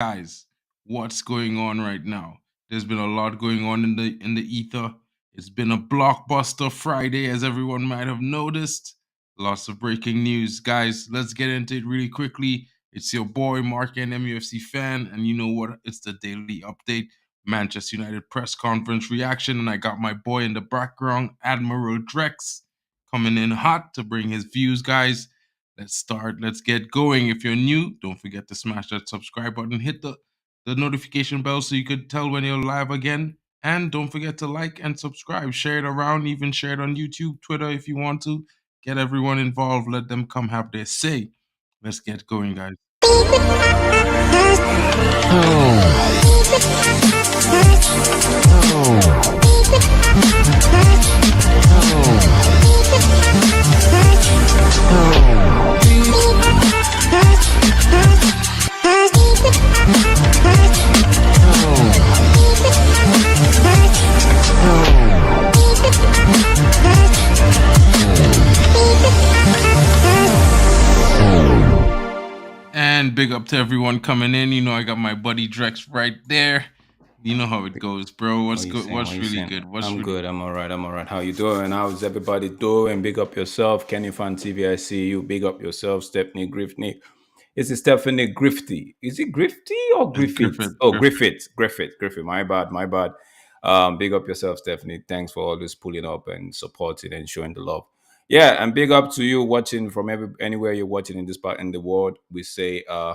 Guys, what's going on right now? There's been a lot going on in the ether. It's been a blockbuster Friday, as everyone might have noticed. Lots of breaking news. Guys, let's get into it really quickly. It's your boy Mark, an NEWPORT fan, and you know what? It's the daily update. Manchester United press conference reaction, and I got my boy in the background, Admiral Drex, coming in hot to bring his views, guys. Let's start. Let's get going. If you're new, don't forget to smash that subscribe button. Hit the notification bell so you could tell when you're live again. And don't forget to like and subscribe. Share it around, even share it on YouTube, Twitter if you want to. Get everyone involved. Let them come have their say. Let's get going, guys. And big up to everyone coming in. You know, I got my buddy Drex right there. You know how it goes, bro. What's good? What's really good? I'm good. I'm all right. How you doing? How's everybody doing? Big up yourself. Kenny Fan TV, I see you. Big up yourself. Stephanie Griffney. Is it Stephanie Grifty? Is it Grifty or Griffith? Griffith. My bad. Big up yourself, Stephanie. Thanks for always pulling up and supporting and showing the love. Yeah, and big up to you watching from anywhere you're watching in this part in the world. We say a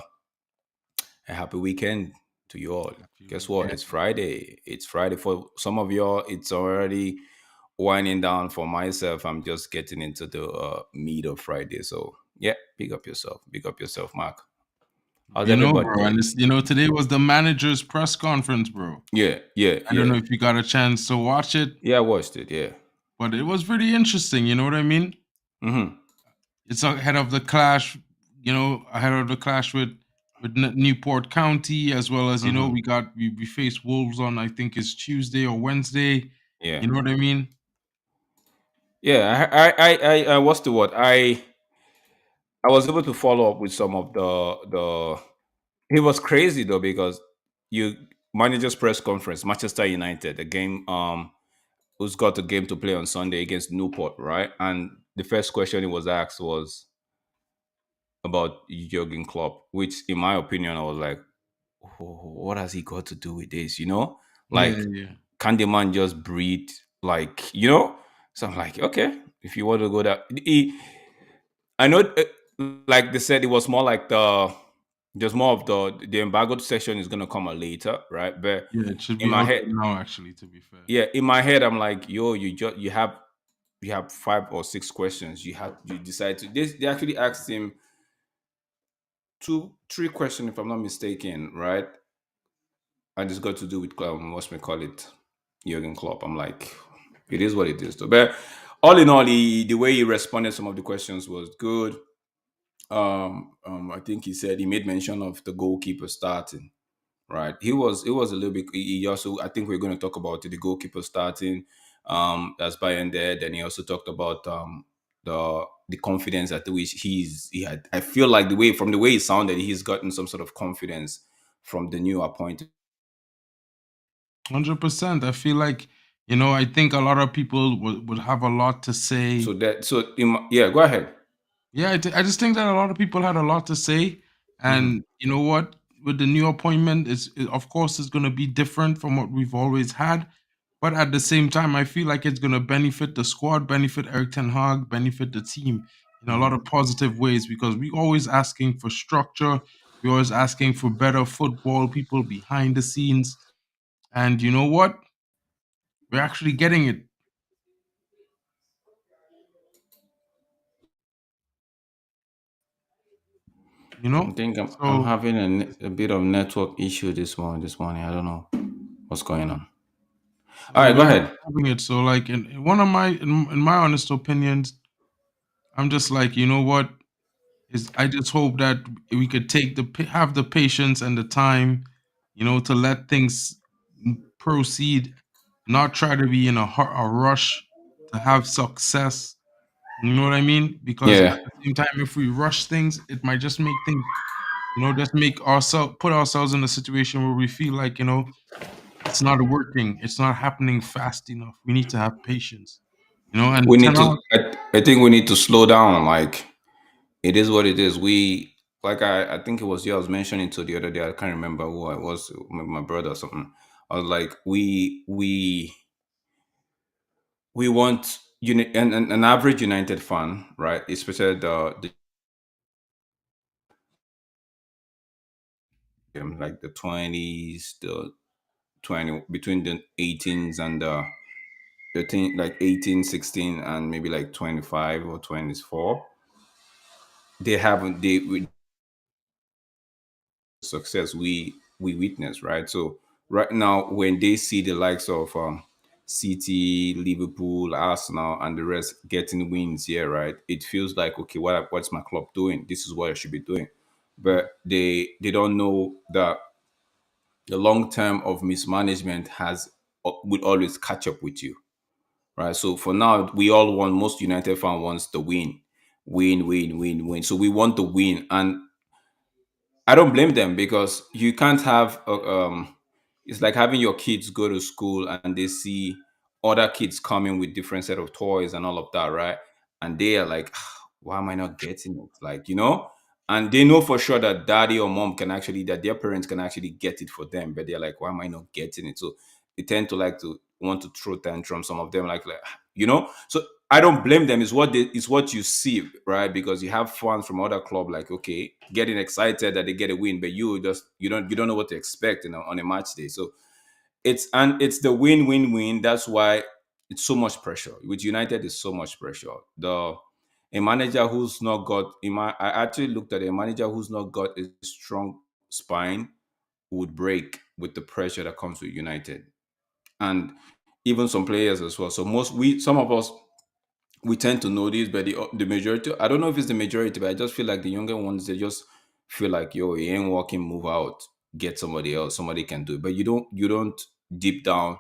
happy weekend to you all. Guess what? It's Friday. It's Friday for some of y'all. It's already winding down. For myself, I'm just getting into the meat of Friday. So yeah, big up yourself. Big up yourself, Mark. How's everybody bro, doing? and today was the manager's press conference, bro. Yeah. I don't know if you got a chance to watch it. Yeah, I watched it. Yeah. But it was pretty interesting. You know what I mean? Mm-hmm. It's ahead of the clash. Ahead of the clash with Newport County, as well as we face Wolves on, I think it's Tuesday or Wednesday. Yeah. You know what I mean? Yeah. I what's the word? I was able to follow up with some of the. It was crazy though because you managers press conference, Manchester United, the game. Who's got a game to play on Sunday against Newport, right? And the first question he was asked was about Jurgen Klopp, which, in my opinion, I was like, what has he got to do with this? Yeah, Like, yeah. can the man just breathe? Like, So I'm like, okay, if you want to go that, I know, like they said, it was more like just more of the embargoed section is gonna come out later, right? But Yeah, it should in be my out head, now, actually, to be fair. yeah, in my head, I'm like, yo, you have 5 or 6 questions. You decide to. They actually asked him 3 questions, if I'm not mistaken, right? And it's got to do with what's we call it, Jurgen Klopp. I'm like, it is what it is. Though. But all in all, the way he responded some of the questions was good. I think he said he made mention of the goalkeeper starting. Right, it was a little bit. He also, I think we're going to talk about the goalkeeper starting. That's BAYINDR. Then he also talked about the confidence at which he had. I feel like from the way he sounded, he's gotten some sort of confidence from the new appointment. 100%. I feel like, I think a lot of people would have a lot to say. Yeah, go ahead. Yeah, I just think that a lot of people had a lot to say, Mm-hmm. and you know what? With the new appointment, of course it's going to be different from what we've always had, but at the same time, I feel like it's going to benefit the squad, benefit Eric Ten Hag, benefit the team in a lot Mm-hmm. of positive ways because we always asking for structure, we always asking for better football, people behind the scenes, and you know what? We're actually getting it. You I know, think I'm so having a bit of network issue this morning. I don't know what's going on. All yeah, right, go we're ahead. having it. So, like, in one of in my honest opinions, I'm just like, you know what? Is I just hope that we could have the patience and the time, to let things proceed, not try to be in a rush to have success. You know what I mean? Because at Yeah. the same time, if we rush things, it might just make things Just make ourselves put ourselves in a situation where we feel like it's not working, it's not happening fast enough. We need to have patience. We And need to. Tenor, I think we need to slow down. Like it is what it is. We like I think it was you I was mentioning to the other day. I can't remember who I was, my brother or something. I was like, we want an average United fan, right? Especially like the 20s, the 20 between the 18s and the thing like 18, 16, and maybe like 25 or 24. They haven't they success we witness, right? So right now, when they see the likes of City, Liverpool, Arsenal, and the rest getting wins here, right? It feels like, okay, what's my club doing? This is what I should be doing, but they don't know that the long term of mismanagement has will always catch up with you, right? So for now, we all want most United fan wants the win, win, win, win, win. So we want the win, and I don't blame them because you can't have it's like having your kids go to school and they see other kids coming with different set of toys and all of that, right? And they are like, "Ah, why am I not getting it?" Like, and they know for sure that daddy or mom can actually that their parents can actually get it for them, but they're like, why am I not getting it? So they tend to like to want to throw tantrum. Some of them like so I don't blame them. It's what you see, right? Because you have fans from other club, like, okay, getting excited that they get a win, but you don't know what to expect, on a match day. So it's the win win win. That's why it's so much pressure with United. Is so much pressure. The A manager who's not got I actually looked at a manager who's not got a strong spine would break with the pressure that comes with United, and even some players as well. So some of us, we tend to know this, but the majority, I don't know if it's the majority, but I just feel like the younger ones, they just feel like, yo, it ain't working, move out, get somebody else, somebody can do it. But you don't deep down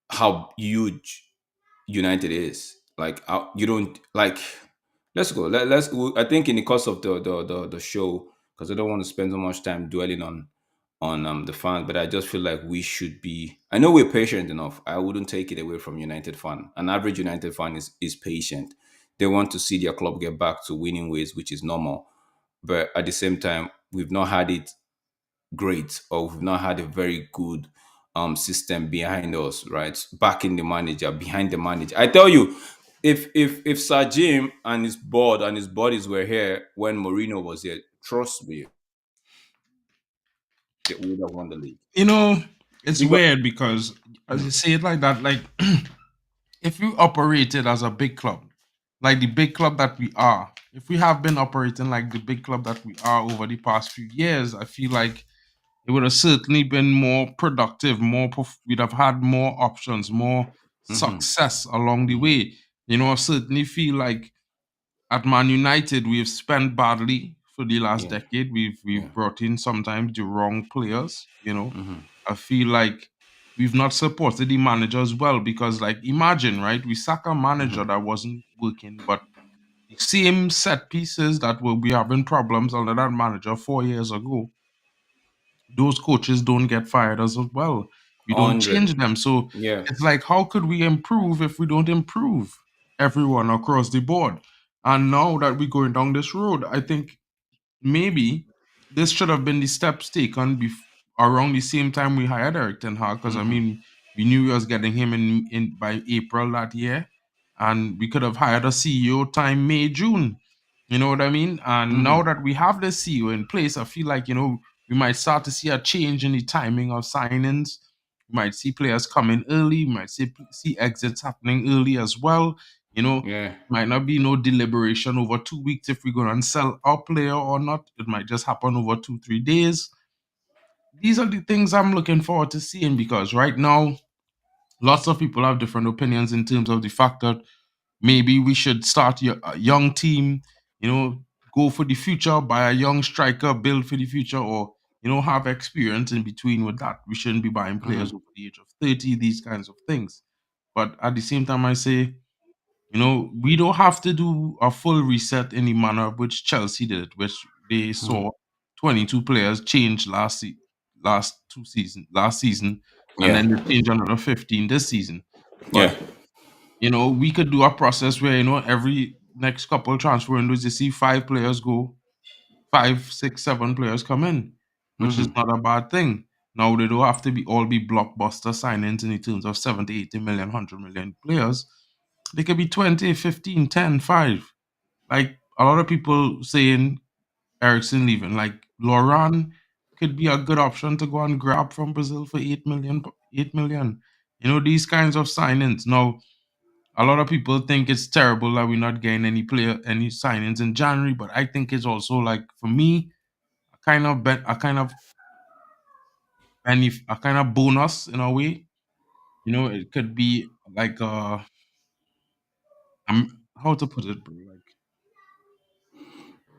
how huge United is. Like, you don't like. Let's go. I think in the course of the show, because I don't want to spend so much time dwelling on the fans, but I just feel like we should be. I know we're patient enough. I wouldn't take it away from United fan. An average United fan is patient. They want to see their club get back to winning ways, which is normal. But at the same time, we've not had it great, or we've not had a very good system behind us, right? Backing the manager, behind the manager. I tell you, if Sir Jim and his board and his bodies were here when Mourinho was here, trust me, they would have won the league. you know, it's Because weird because as you say it like that, like if we operated as a big club, like the big club that we are, if we have been operating like the big club that we are over the past few years, I feel like it would have certainly been more productive, we'd have had more options, more Mhm, success along the mhm, way. I certainly feel like at Man United, we've spent badly for the last yeah, decade. We've yeah, brought in sometimes the wrong players. mhm, I feel like we've not supported the manager as well because, like, imagine, right? We sack a manager mhm, that wasn't working, but the same set pieces that will be having problems under that manager 4 years ago, those coaches don't get fired as well. We don't 100, change them. So yeah, it's like, how could we improve if we don't improve everyone across the board? And now that we're going down this road, I think maybe this should have been the steps taken around the same time we hired Eric Ten Hag. Because I mhm, mean, we knew we was getting him in by April that year, and we could have hired a CEO time May June. You know what I mean? And now mhm, that we have the CEO in place, I feel like we might start to see a change in the timing of signings. We might see players coming early. We might see exits happening early as well. yeah, Might not be no deliberation over 2 weeks if we're going to sell our player or not. It might just happen over 2, 3 days. These are the things I'm looking forward to seeing because right now, lots of people have different opinions in terms of the fact that maybe we should start a young team, go for the future, buy a young striker, build for the future, or, have experience in between with that. We shouldn't be buying players mhm, over the age of 30, these kinds of things. But at the same time, I say, we don't have to do a full reset in the manner of which Chelsea did, which they mhm, saw 22 players changed last season, and Yeah. then they changed another 15 this season. But Yeah. we could do a process where every next couple transfer windows you see 5 players go, 5, 6, 7 players come in, which is Mm-hmm. not a bad thing. Now they don't have to be blockbuster signings in the terms of 70, 80 million, 100 million players. They could be 20, 15, 10, 5. Like a lot of people saying Ericsson leaving. Like Loran could be a good option to go and grab from Brazil for 8 million. 8 million. These kinds of signings. Now, a lot of people think it's terrible that we're not getting any signings in January, but I think it's also like for me a kind of bonus in a way. It could be like how to put it, bro? Like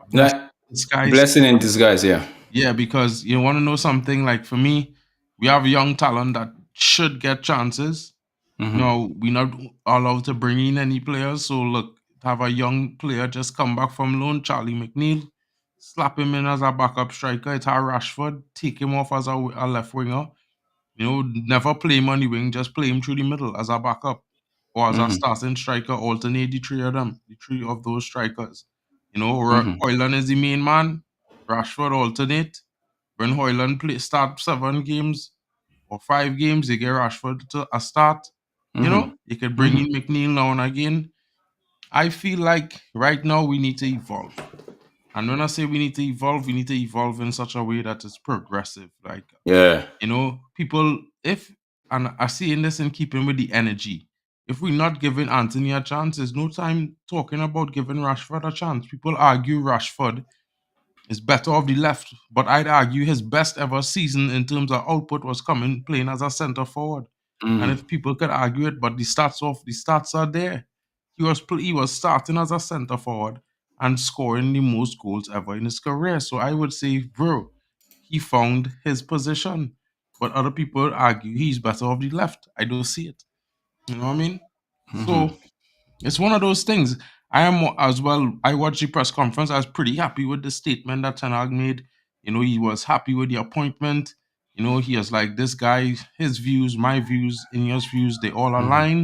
a blessing Like in disguise. blessing in disguise. Yeah. Yeah, because you want to know something. Like for me, we have young talent that should get chances. Mm-hmm. No, we're not allowed to bring in any players. So look, to have a young player just come back from loan, Charlie McNeil, slap him in as a backup striker. It's our Rashford, take him off as a left winger. Never play him on the wing, just play him through the middle as a backup or as a Mm-hmm. starting striker. Alternate the three of them, the three of those strikers. Mm-hmm. Hoyland is the main man. Rashford alternate. When Hoyland start 7 games or 5 games, they get Rashford to a start. Mm-hmm. You could bring Mm-hmm. in McNeil now and again. I feel like right now we need to evolve. And when I say we need to evolve in such a way that it's progressive. Like, Yeah. people, and I see in this in keeping with the energy, if we're not giving Anthony a chance, there's no time talking about giving Rashford a chance. People argue Rashford is better off the left, but I'd argue his best ever season in terms of output was coming playing as a centre forward. And Mm-hmm. if people could argue it, but the stats are there. He was starting as a centre forward and scoring the most goals ever in his career. So I would say, bro, he found his position. But other people argue he's better off the left. I don't see it. You know what I mean? So Mm-hmm. it's one of those things. I am as well. I watched the press conference. I was pretty happy with the statement that Ten Hag made. He was happy with the appointment. He was like, this guy, his views, my views, Ineos views, they all Mm-hmm. align.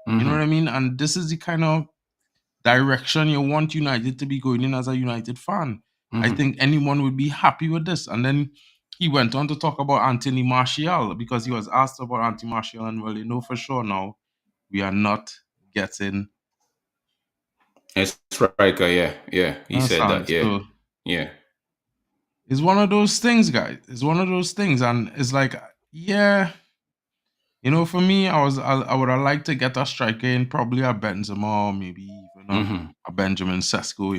You know Mm-hmm. what I mean? And this is the kind of direction you want United to be going in as a United fan. I Mm-hmm. think anyone would be happy with this. And then he went on to talk about Anthony Martial because he was asked about Anthony Martial, and well, for sure now we are not getting. It's striker. Yeah. Yeah. He said Understand? that. Yeah. So Yeah. it's one of those things, guys. It's one of those things, and it's like, yeah, for me, I would have liked to get a striker in, probably a Benzema or maybe even Mm-hmm. a Benjamin Sesko.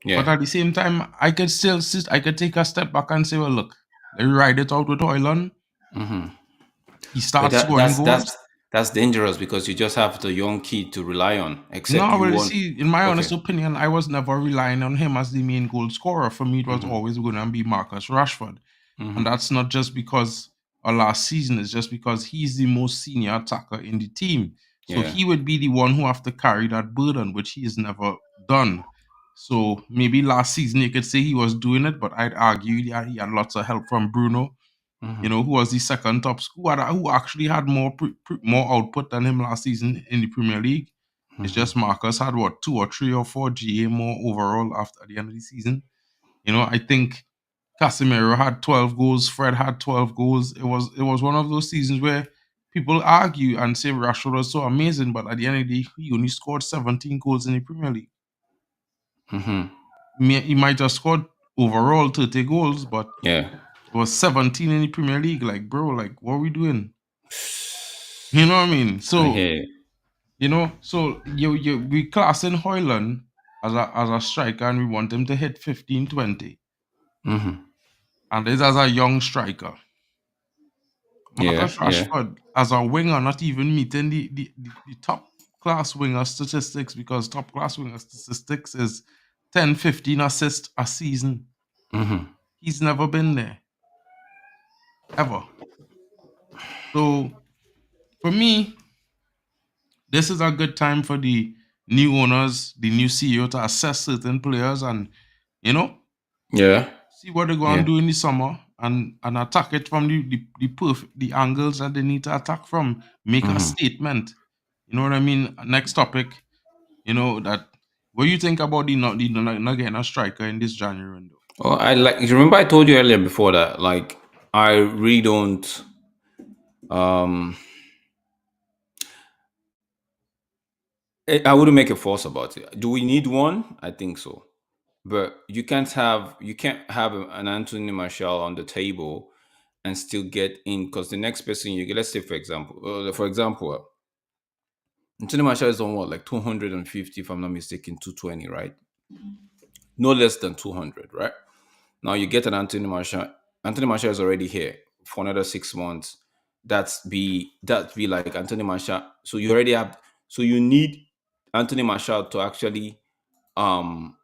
But Yeah. at the same time, I could take a step back and say, well, look, let me ride it out with Hoyland. Mm-hmm. He But starts that, scoring that's goals. that's that's dangerous because you just have the young kid to rely on. Except No, you well, you want. see, in my honest Okay. opinion, I was never relying on him as the main goal scorer. For me, it was Mm-hmm. always going to be Marcus Rashford. And Mm-hmm. that's not just because of last season, it's just because he's the most senior attacker in the team. So Yeah. he would be the one who have to carry that burden, which he has never done. So maybe last season you could say he was doing it, but I'd argue that he had lots of help from Bruno, Mm-hmm. who was the second top scorer, who actually had more output than him last season in the Premier League. It's Mm-hmm. just Marcus had what 2 or 3 or 4 GA more overall after the end of the season. I think Casemiro had 12 goals, Fred had 12 goals. It was one of those seasons where people argue and say Rashford was so amazing, but at the end of the day, he only scored 17 goals in the Premier League. Mm-hmm. He might have scored overall 30 goals, but Yeah. it was 17 in the Premier League. Like, bro, like, what are we doing? You know what I mean? I So, hear. so we class in Hoyland as a striker, and we want him to hit 15, 20. Mm-hmm. And this as a young striker. Yeah. Marcus Yeah. Rashford as a winger, not even meeting the top class winger statistics, because top class winger statistics is 10, 15 assists a season. Mm-hmm. He's never been there, ever. So for me, this is a good time for the new owners, the new CEO to assess certain players and, you know, Yeah. see what they're going Yeah. to do in the summer and attack it from the angles that they need to attack from. Make a Mhm. statement. You know what I mean? Next topic. You know that. What do you think about not getting a striker in this January window? Oh, I like. You remember I told you earlier before that, like, I really don't. Um, I wouldn't make a fuss about it. Do we need one? I think so, but you can't have an Anthony Martial on the table and still get in, because the next person you get, let's say for example, Anthony Martial is on what, like 250, if I'm not mistaken, 220, right? No less than 200, right? Now you get an Anthony Martial. Anthony Martial is already here for another 6 months. That's be like Anthony Martial. So you already have. So you need Anthony Martial to actually um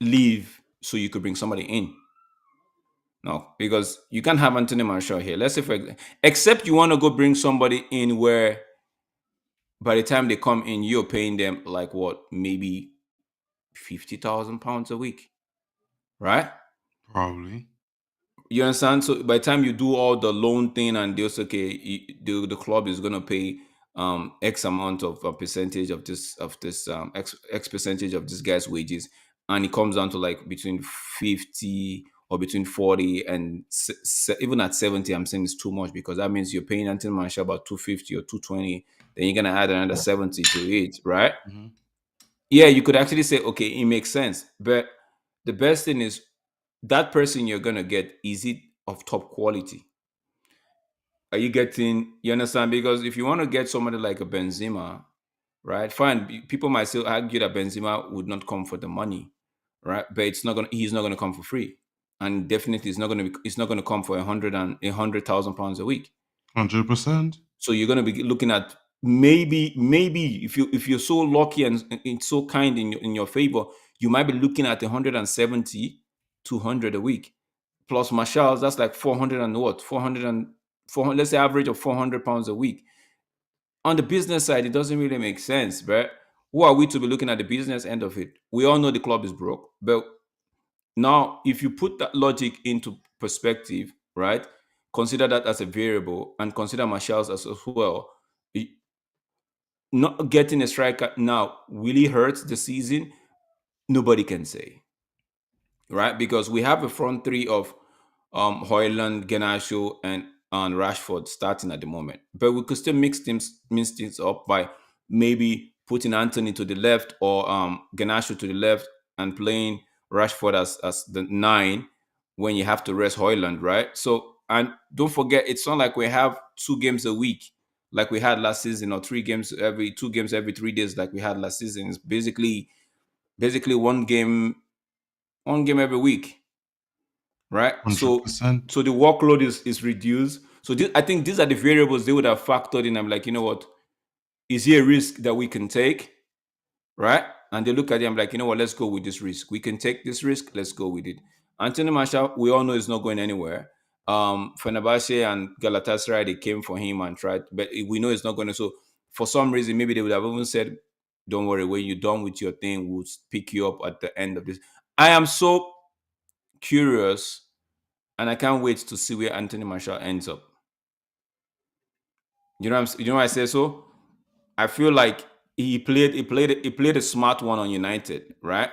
leave, so you could bring somebody in. No, because you can't have Anthony Martial here. Let's say except you want to go bring somebody in where by the time they come in, you're paying them like what, maybe £50,000 a week, right? Probably. You understand? So by the time you do all the loan thing and this, okay, the club is gonna pay X amount of a percentage of this X percentage of this guy's wages, and it comes down to like between 50 or between 40 and even at 70. I'm saying it's too much, because that means you're paying Anthony Martial about 250 or 220. Then you're gonna add another 70 to it, right? Hmm. Yeah, you could actually say, okay, it makes sense. But the best thing is, that person you're gonna get, is it of top quality? Are you getting, you understand? Because if you want to get somebody like a Benzema, right? Fine. People might still argue that Benzema would not come for the money, right? But he's not gonna come for free. And definitely it's not gonna come for 100,000 pounds a week. 100%. So you're going to be looking at, maybe if you're so lucky and it's so kind in your favor, you might be looking at 170, 200 a week. Plus Marshall's, that's like 400 and what? 400 and 400, let's say average of £400 a week. On the business side, it doesn't really make sense, but who are we to be looking at the business end of it? We all know the club is broke, but now if you put that logic into perspective, right? Consider that as a variable and consider Marshall's as well. Not getting a striker now really hurts the season. Nobody can say, right? Because we have a front three of Hoyland, Genasho, and Rashford starting at the moment, but we could still mix things up by maybe putting Anthony to the left, or Genasho to the left, and playing Rashford as the 9 when you have to rest Hoyland, right? So, and don't forget, it's not like we have 2 games a week like we had last season, or 2 games every 3 days like we had last season. It's basically one game every week, right? So 100%. so the workload is reduced. So I think these are the variables they would have factored in. I'm like, you know what? Is here a risk that we can take, right? And they look at it. I'm like, you know what? Let's go with this risk. We can take this risk. Let's go with it. Anthony Martial, we all know is not going anywhere. Fenerbahce and Galatasaray, they came for him and tried, but we know it's not going to. So for some reason, maybe they would have even said, "Don't worry, when you're done with your thing, we'll pick you up at the end of this." I am so curious, and I can't wait to see where Anthony Martial ends up. You know why I say so? I feel like he played a smart one on United, right?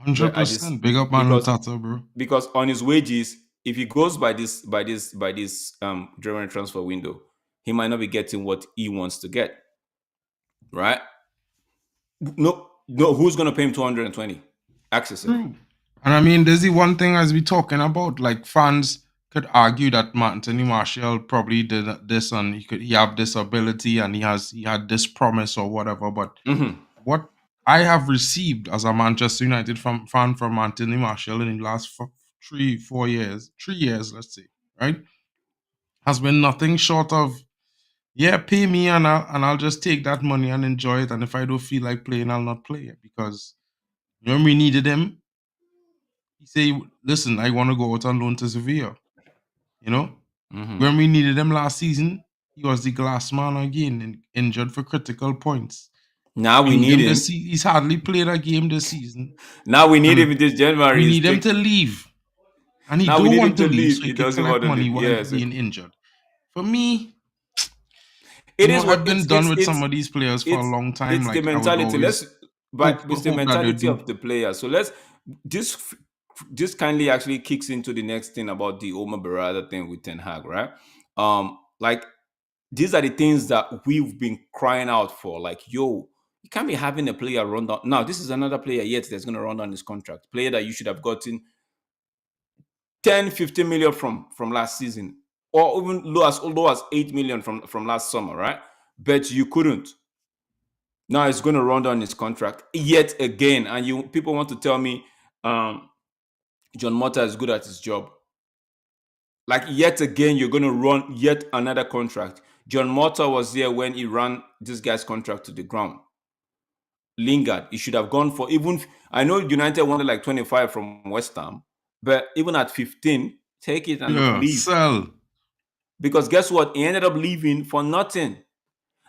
But I just 100%. Big up man because Tata, bro. because on his wages, if he goes by this German transfer window, he might not be getting what he wants to get, right? No, no, who's gonna pay him 220? Ask yourself. True. And I mean, there's the one thing as we talking about, like fans could argue that Anthony Martial probably did this and he have this ability and he had this promise or whatever. But Hmm. what I have received as a Manchester United fan from Anthony Martial in the last 3 4 years, 3 years, let's say, right, has been nothing short of, yeah, pay me and I'll just take that money and enjoy it. And if I don't feel like playing, I'll not play it. Because when we needed him, he say, listen, I want to go out on loan to Sevilla. You know, Hmm. when we needed him last season, he was the glass man again and injured for critical points. Now We we need need him him. he's hardly played a game this season. Now we need And him this we January. need him to leave. And he Now we don't need him want to to leave leave. so He he could doesn't collect want to money leave. while Yes, being injured. For me, it is what I've been done with some of these players for a it's long time. it's the Like I would mentality. always But it's the hope that they mentality do. of the player. So this this kindly actually kicks into the next thing about the OMAR Brings thing with Ten Hag, right? Like these are the things that we've been crying out for. Like, yo, you can't be having a player run down. Now, this is another player yet that's going to run down his contract. Player that you should have gotten 10, 15 million from last season, or even low as 8 million from last summer, right? But you couldn't. Now it's going to run down his contract yet again, and you people want to tell me John Mota is good at his job. Like yet again, you're going to run yet another contract. John Mota was there when he ran this guy's contract to the ground. Lingard, he should have gone for even. I know United wanted like 25 from West Ham, but even at 15, take it and Yeah, leave. sell. Because guess what? He ended up leaving for nothing.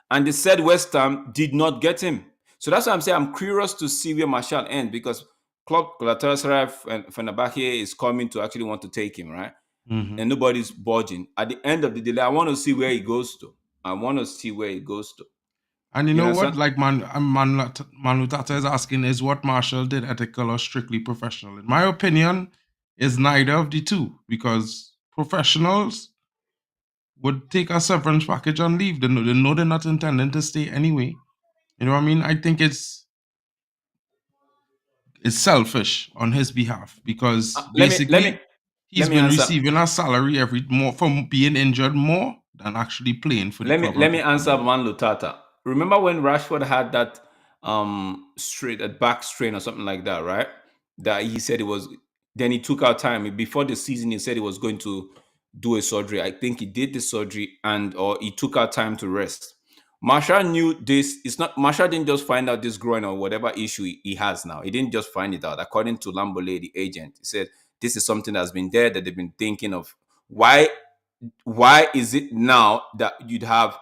And they said West Ham did not get him. So that's why I'm saying I'm curious to see where Martial ends, because Klopp, Galatasaray, and Fenerbahce is coming to actually want to take him, right? Hmm. And nobody's budging. At the end of the day, I want to see where he goes to. I want to see where he goes to. And you You know what? understand? Like Manu Tata is asking, is what Marshall did ethical or strictly professional? In my opinion, is neither of the two, because professionals would take a severance package and leave. They know they're not intending to stay anyway. You know what I mean? I think it's selfish on his behalf because Let me let me basically let he's me been answer. receiving a salary every more from being injured more than actually playing for the club Let and me answer performing. Man Lutata. Remember when Rashford had that straight at back strain or something like that, right? That he said it was. Then he took out time before the season. He said he was going to do a surgery. I think he did the surgery and or he took out time to rest. Marshall knew this. It's not Marshall didn't just find out this groin or whatever issue he has now. He didn't just find it out. According to Lambole, the agent, he said this is something that's been there that they've been thinking of. Why is it now that you'd have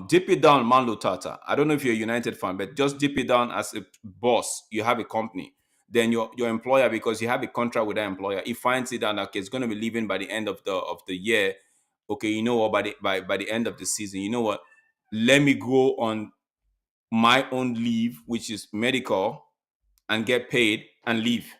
dip it down Manlo Tata? I don't know if you're a United fan, but just dip it down as a boss. You have a company, then your employer, because you have a contract with that employer, he finds it out, okay, it's going to be leaving by the end of the year. Okay, you know what, by the end of the season, you know what, let me go on my own leave, which is medical, and get paid and leave.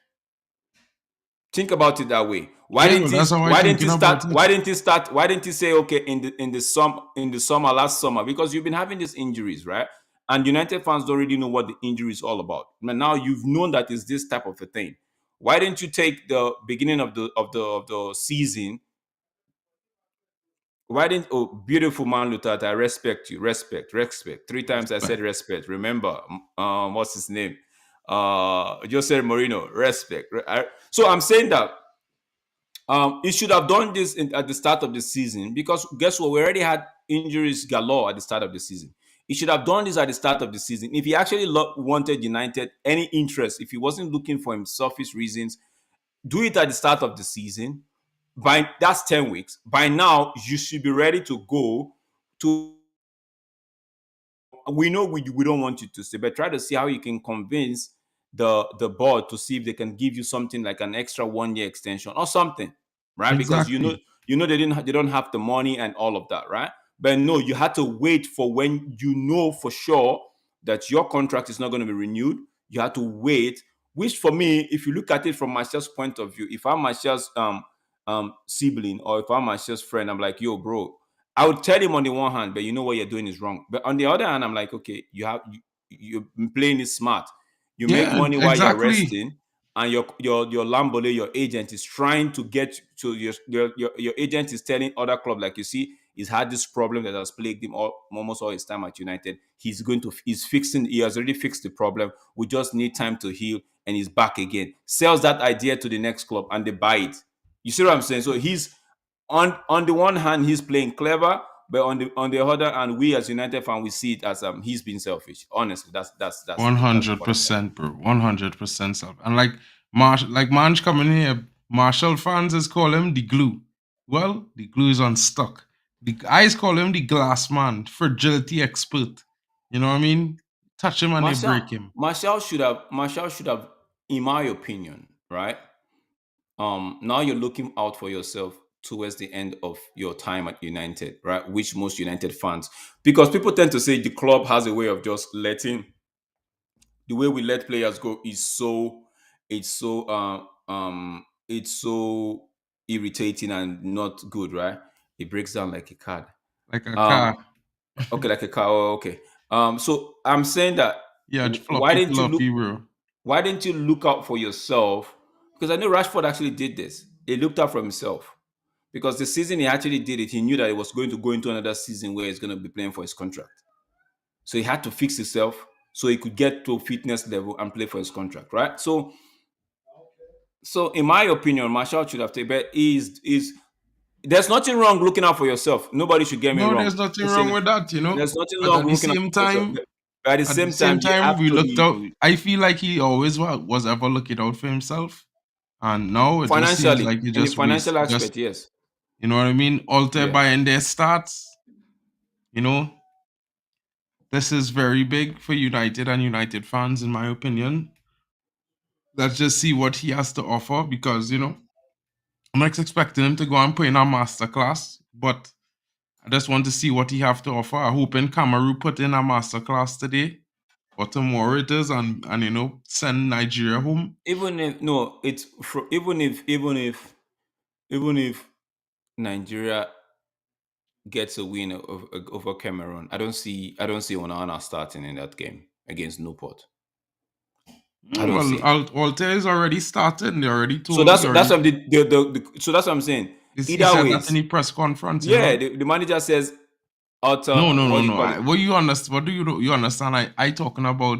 Think about it that way. Why Yeah, didn't he? that's how I'm Why didn't thinking he about start? it. Why didn't he start? Why didn't he say, okay, in the summer, last summer, because you've been having these injuries, right? And United fans don't really know what the injury is all about. But now you've known that it's this type of a thing. Why didn't you take the beginning of the season? Why didn't beautiful man Luther? I respect you, respect. Three times I said Respect. respect. Remember, what's his name? Jose Mourinho. Respect. So I'm saying that he should have done this at the start of the season, because guess what? We already had injuries galore at the start of the season. He should have done this at the start of the season. If he actually wanted United any interest, if he wasn't looking for him selfish reasons, do it at the start of the season. By that's 10 weeks. By now, you should be ready to go to. We know we don't want you to stay, but try to see how you can convince the board to see if they can give you something like an extra 1 year extension or something, right? Because Exactly. they don't have the money and all of that, right? But no, you had to wait for when you know for sure that your contract is not going to be renewed. You had to wait. Which for me, if you look at it from Martial's point of view, if I'm Martial's sibling, or if I'm Martial's friend, I'm like, yo, bro, I would tell him on the one hand, but you know what you're doing is wrong. But on the other hand, I'm like, okay, you're playing it smart. You make Yeah, money while you're exactly. resting, and your Lambole, your agent is trying to get to your agent is telling other club, like, you see, he's had this problem that has plagued him almost all his time at United. He has already fixed the problem. We just need time to heal, and he's back again. Sells that idea to the next club, and they buy it. You see what I'm saying? So he's on the one hand, he's playing clever, but on the other hand, we as United fan, we see it as he's being selfish. Honestly, One that's hundred what I think. percent, bro. 100% self. And like Marsh coming here, Marshall fans is call him the glue. Well, the glue is unstuck. The eyes call him the glass man, fragility expert. You know what I mean? Touch him and they break him. Martial should have, in my opinion, right? now you're looking out for yourself towards the end of your time at United, right? Which most United fans, because people tend to say the club has a way of just letting the way we let players go is so it's so it's so irritating and not good, right? It breaks down like a card. Like a car. Um, okay, like a car. Oh, okay. So I'm saying that Yeah, why floppy, didn't you look? floppy, bro. Why didn't you look out for yourself? Because I know Rashford actually did this. He looked out for himself. Because the season he actually did it, he knew that he was going to go into another season where he's going to be playing for his contract. So he had to fix himself so he could get to a fitness level and play for his contract, right? So in my opinion, Marshall should have taken. But is there's nothing wrong looking out for yourself. Nobody should get me No, wrong. there's nothing wrong Listen, with that, you know. there's nothing But wrong looking out for yourself. But at the at the same time, same you time, have we to looked be out. I feel like he always was ever looking out for himself, and now it just seems financially like he in the just financial just aspect. Yes, you know what I mean. Alter yeah. buying their starts, you know. This is very big for United and United fans, in my opinion. Let's just see what he has to offer because I'm not expecting him to go and put in a masterclass, but I just want to see what he have to offer. I hope in Cameroon put in a masterclass today or tomorrow it is, and send Nigeria home. Even if no, even if Nigeria gets a win over Cameroon, I don't see Onana starting in that game against Newport. I don't Well, see it. Alter is already started. And they already So told. that's He that's already what so that's what I'm saying. he Either said that in ways, the press conference. yeah, the manager says utter No, no, what no, do you no. call it? What you understand? What do you understand? I talking about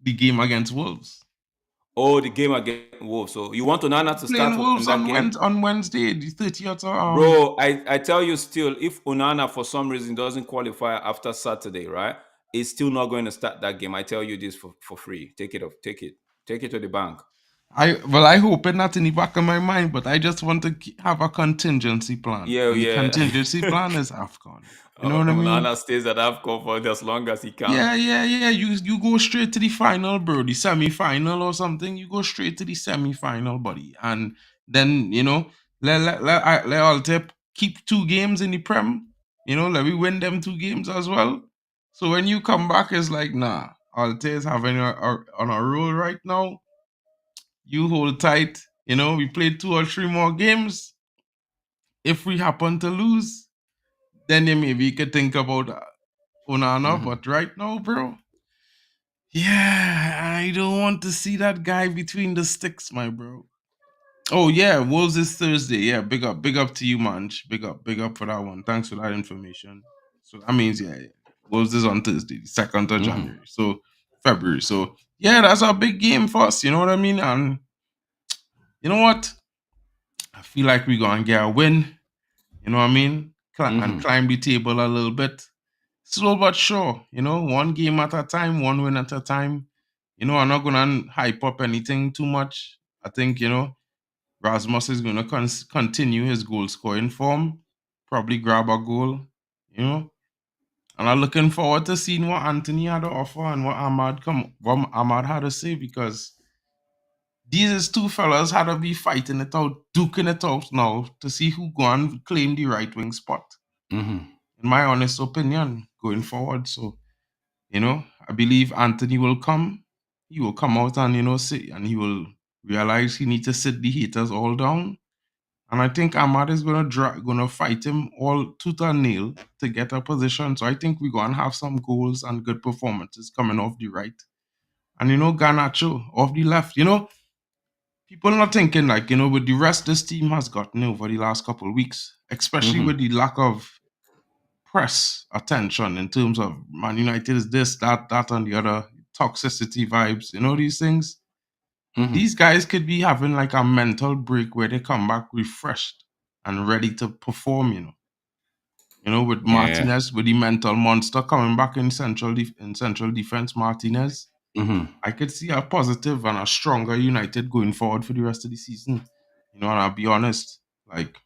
the game against Wolves. Oh, the game against Wolves. So you want Onana to start Playing in Wolves that game? on Wednesday, the 30th. Bro, I tell you still, if Onana for some reason doesn't qualify after Saturday, right? He's still not going to start that game. I tell you this for free. Take it off. Take it. Take it to the bank. I hope it not in the back of my mind, but I just want to have a contingency plan, Yeah, and the yeah. contingency plan is Afcon. You know what I mean? Onana stays at AFCON for as long as he can. Yeah, yeah, yeah. You go straight to the final, bro. The semi-final or something. You go straight to the semi-final, buddy. And then let Alte keep 2 games in the Prem. Let me win them 2 games as well. So when you come back, it's like, nah, Alte is having on a roll right now. You hold tight. We played 2 or 3 more games. If we happen to lose, then maybe you could think about Onana. Hmm. But right now, bro. Yeah, I don't want to see that guy between the sticks, my bro. Oh yeah, Wolves is Thursday. Yeah, big up to you, Manch. Big up for that one. Thanks for that information. So that means yeah. Wolves is on Thursday, the 2nd of Hmm. January. So February. So yeah, that's a big game for us. You know what I mean? And you know what? I feel like we're gonna get a win. You know what I mean? And Hmm. climb the table a little bit. Slow but sure, 1 game at a time, 1 win at a time. I'm not gonna hype up anything too much. I think, Rasmus is gonna continue his goal scoring form, probably grab a goal, you know. And I'm looking forward to seeing what Anthony had to offer and what Ahmad had to say because these 2 fellas had to be fighting it out, duking it out now to see who go and claim the right wing spot. Hmm. In my honest opinion, going forward. So I believe Anthony will come. He will come out and sit, and he will realize he needs to sit the haters all down. And I think Ahmad is gonna fight him all tooth and nail to get a position. So I think we're gonna have some goals and good performances coming off the right. And Garnacho off the left. People not thinking like, with the rest this team has gotten over the last couple of weeks, especially Hmm. with the lack of press attention in terms of Man United is this, that, and the other, toxicity vibes, these things. Hmm. These guys could be having like a mental break where they come back refreshed and ready to perform, with Yeah. Martinez, with the mental monster coming back in central defense, Martinez. Hmm. I could see a positive and a stronger United going forward for the rest of the season. And I'll be honest, like,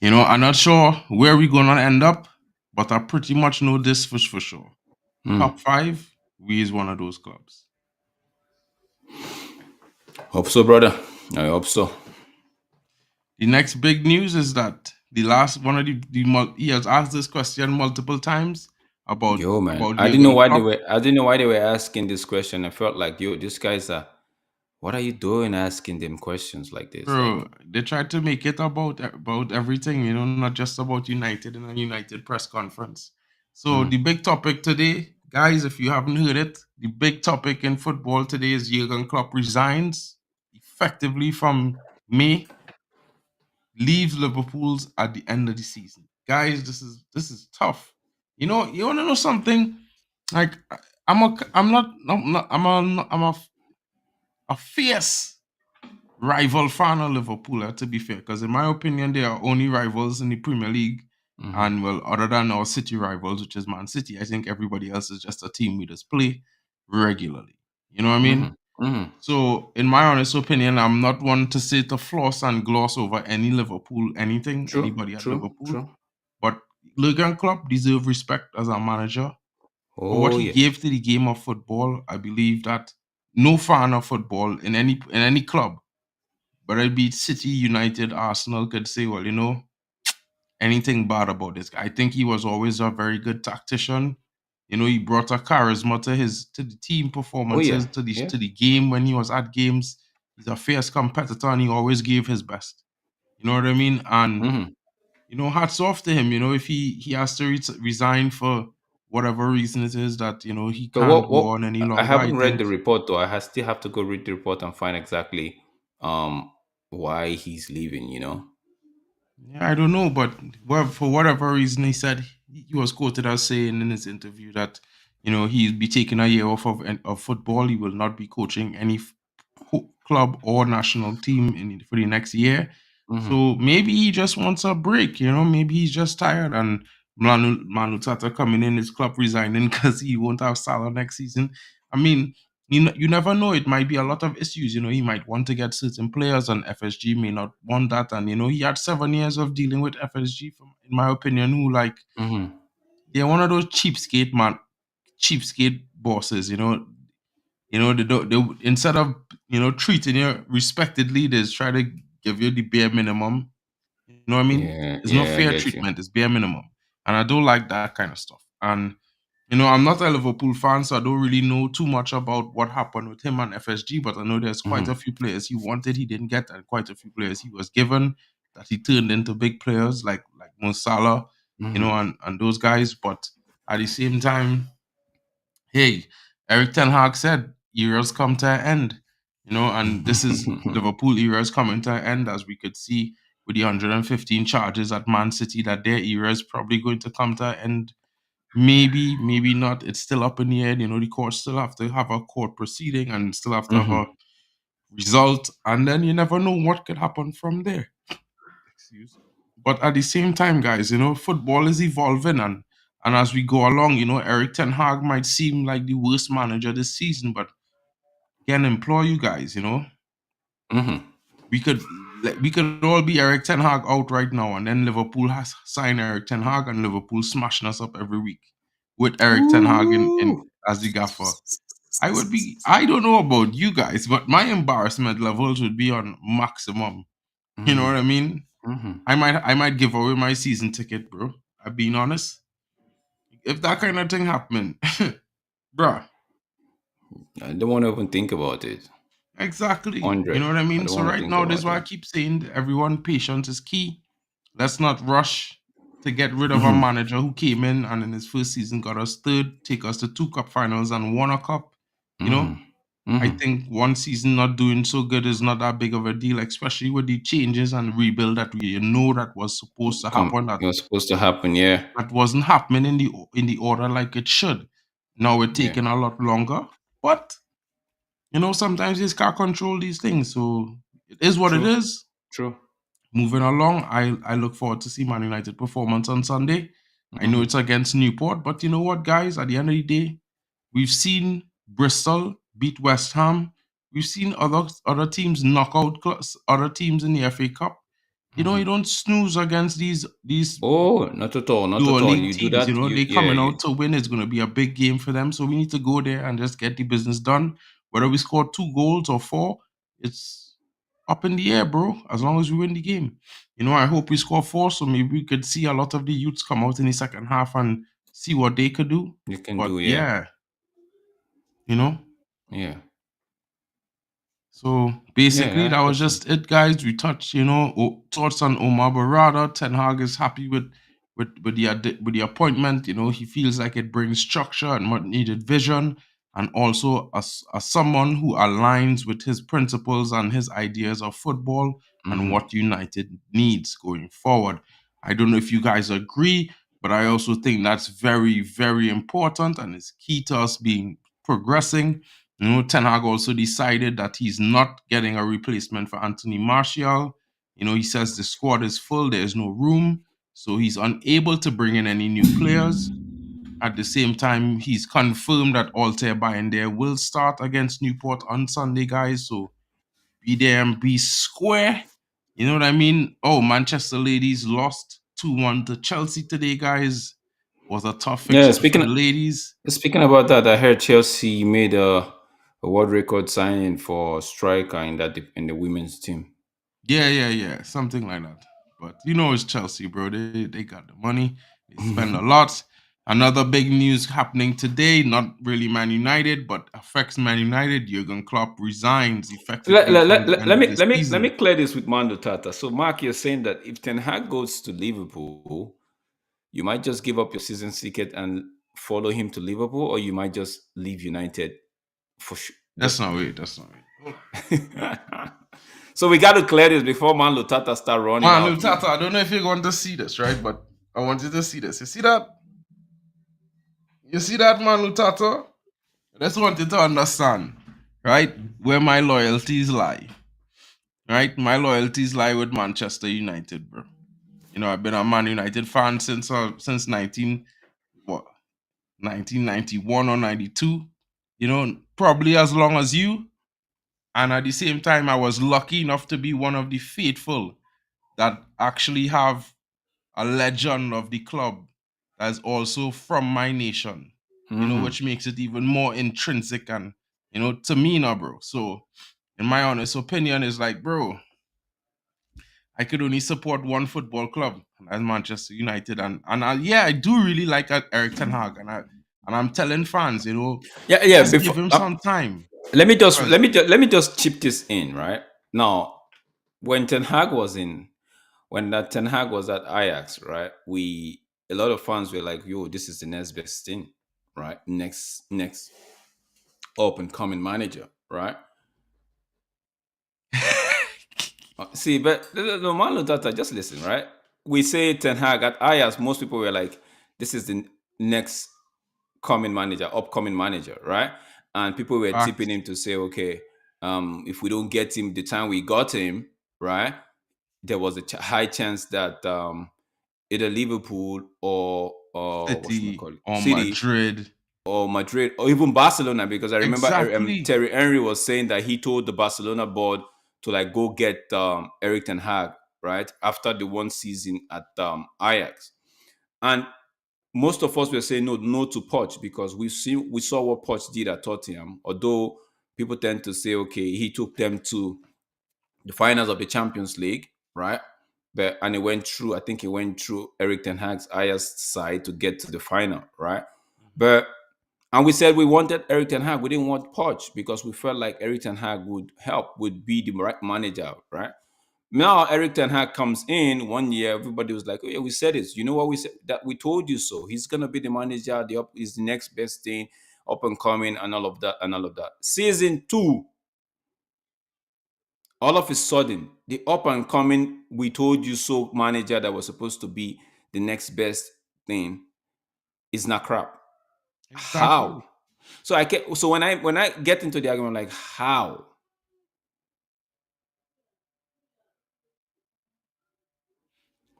I'm not sure where we're gonna end up, but I pretty much know this for sure. Mm. Top 5, we is one of those clubs. Hope so, brother. I hope so. The next big news is that the last one of he has asked this question multiple times Yo, man, about Jurgen Klopp. I didn't know why they were asking this question. I felt like, yo, these guys are. What are you doing asking them questions like this? Like, Bro, they tried to make it about everything, not just about United in a United press conference. So mhm, the big topic today, guys, if you haven't heard it, the big topic in football today is Jurgen Klopp resigns effectively from May, leaves Liverpool's at the end of the season. Guys, this is tough. You want to know something? Like I'm a fierce rival fan of Liverpool, to be fair, because in my opinion, they are only rivals in the Premier League. mhm, And well, other than our City rivals, which is Man City, I think everybody else is just a team we just play regularly. You know what I mean? mhm, mhm. So, in my honest opinion, I'm not one to say to floss and gloss over any Liverpool, anything, True, anybody at true, Liverpool. true. But Jurgen Klopp deserves respect as a manager for what Oh he gave yes. to the game of football. I believe that no fan of football in any club, whether it be City, United, Arsenal, could say, well, anything bad about this guy. I think he was always a very good tactician. He brought a charisma to the team Oh yeah. performances, to the Yeah. to the game when he was at games. He's a fierce competitor and he always gave his best. You know what I mean? And Mhm. hats off to him. If he has to resign for whatever reason it is that he So can't go on any I longer. I haven't read think the report though. Still have to go read the report and find exactly um why he's leaving, you know? Yeah, I don't know, but for whatever reason, he said he was quoted as saying in his interview that he'll be taking a year off of football. He will not be coaching any club or national team for the next year. Mhm. So maybe he just wants a break. Maybe he's just tired. And Manu Tata coming in, his club resigning because he won't have Salah next season. I mean, you never know. It might be a lot of issues. He might want to get certain players, and FSG may not want that. And he had 7 years of dealing with FSG, in my opinion, who like Mhm. they're one of those cheapskate bosses. They don't. They instead of treating you respectedly, they try to give you the bare minimum. You know what I mean? Yeah, It's not yeah, I fair get you. treatment. It's bare minimum, and I don't like that kind of stuff. And I'm not a Liverpool fan, so I don't really know too much about what happened with him and FSG. But I know there's quite a Mhm. few players he wanted, he didn't get, and quite a few players he was given that he turned into big players like Mo Salah, Mhm. and those guys. But at the same time, hey, Eric Ten Hag said eras come to an end, and this is Liverpool eras coming to an end, as we could see with the 115 charges at Man City, that their era is probably going to come to an end. Maybe, maybe not. It's still up in the air. The courts still have to have a court proceeding and still have to have a Mhm. result, and then you never know what could happen from there. Excuse. But at the same time, guys, football is evolving, and as we go along, Eric Ten Hag might seem like the worst manager this season, but can implore you guys, Mhm. we could we could all be Eric Ten Hag out right now, and then Liverpool has signed Eric Ten Hag, and Liverpool smashing us up every week with Eric Ten Hag in Ooh. as the gaffer. I don't know about you guys, but my embarrassment levels would be on maximum. You know what Mhm. I mean? Mhm. I might give away my season ticket, bro. I'm being honest. If that kind of thing happen, bruh, I don't want to even think about it. exactly. You 100. know what I I mean? don't So want to right think now, this is about why I it. keep saying to everyone, patience is key. Let's not rush to get rid of a Mhm. manager who came in and in his first season got us third, take us to 2 cup finals and won a cup. You know, Mhm. I Mhm. think one season not doing so good is not that big of a deal, especially with the changes and rebuild that we know that was supposed to happen, It was supposed to happen, yeah. that wasn't happening in the order like it should. Now it's Yeah. taking a lot longer, but sometimes you just can't control these things. So it is what it True. is. True. Moving along, I look forward to see Man United performance on Sunday. I know Mhm. it's against Newport, but you know what, guys? At the end of the day, we've seen Bristol beat West Ham. We've seen other teams knock out other teams in the FA Cup. You Mhm. don't snooze against these Oh, not at all. Not at lower all. league You do teams. that. They Yeah. coming out to win. It's going to be a big game for them. So we need to go there and just get the business done. Whether we score 2 goals or 4, it's up in the air, bro. As long as we win the game, I hope we score 4, so maybe we could see a lot of the youths come out in the second half and see what they could do. You can But do, yeah. yeah, you know. Yeah. So Yeah, basically, I that was get you. just it, guys. We touched, thoughts on Omar Barada. Ten Hag is happy with the appointment. He feels like it brings structure and much needed vision, and also as someone who aligns with his principles and his ideas of football and Mm-hmm. what United needs going forward. I don't know if you guys agree, but I also think that's very, very important and is key to us being progressing. Ten Hag also decided that he's not getting a replacement for Anthony Martial. He says the squad is full, there is no room, so he's unable to bring in any new players. At the same time, he's confirmed that Altair BAYINDR will start against Newport on Sunday, guys. So be there and be square. You know what I mean? Oh, Manchester ladies lost 2-1 to Chelsea today, guys. Was a tough Yeah, fixture for the ladies. speaking about that, I heard Chelsea made a world record signing for striker in the women's team. Yeah. Something like that. But it's Chelsea, bro. They got the money. They spend a lot. Another big news happening today, not really Man United, but affects Man United. Jurgen Klopp resigns effectively from the end Let of me the let me season. clear this with Mando Tata. So, Mark, you're saying that if Ten Hag goes to Liverpool, you might just give up your season ticket and follow him to Liverpool, or you might just leave United for sure. That's not it. That's not it. Hold on. So we got to clear this before Mando Tata start running Manu off here. Tata, I don't know if you're going to see this, right? But I want you to see this. You see that? You see that, Manu Tata? I just want you to understand, right? Where my loyalties lie. Right? My loyalties lie with Manchester United, bro. I've been a Man United fan since 1991 or 92. Probably as long as you. And at the same time, I was lucky enough to be one of the faithful that actually have a legend of the club that's also from my nation. Hmm. Which makes it even more intrinsic and to me now, bro. So, in my honest opinion, is like, bro, I could only support one football club, as Manchester United, and I do really like Eric Ten Hag, and I'm telling fans, Yeah, yeah. just give Before him some time let me just because let me just chip this in right now. When Ten Hag was in when that Ten Hag was at Ajax, right? A lot of fans were like, "Yo, this is the next best thing, right? Next up and coming manager, right?" See, but the man Tata, just listen, right? We say Ten Hag at Ajax. Most people were like, "This is the next upcoming manager, right?" And people were tipping facts, him to say, "Okay, if we don't get him the time we got him, right?" There was a high chance that either Liverpool or what should we City call it, or City Madrid, or Madrid or even Barcelona, because I remember exactly. Terry Henry was saying that he told the Barcelona board to like go get Eric Ten Hag right after the one season at Ajax, and most of us were saying no to Poch because we saw what Poch did at Tottenham. Although people tend to say okay, he took them to the finals of the Champions League, right? But and it went through. I think it went through Eric Ten Hag's Ajax side to get to the final, right? But and we said we wanted Eric Ten Hag. We didn't want Poch because we felt like Eric Ten Hag would be the right manager, right? Now Eric Ten Hag comes in 1 year. Everybody was like, "Oh yeah, we said it. You know what we said? That we told you so. He's gonna be the manager. Is the next best thing, up and coming, and all of that, and all of that." Season two, all of a sudden, the up and coming, we told you so manager that was supposed to be the next best thing is not crap. How? Exactly. So when I get into the argument, like how?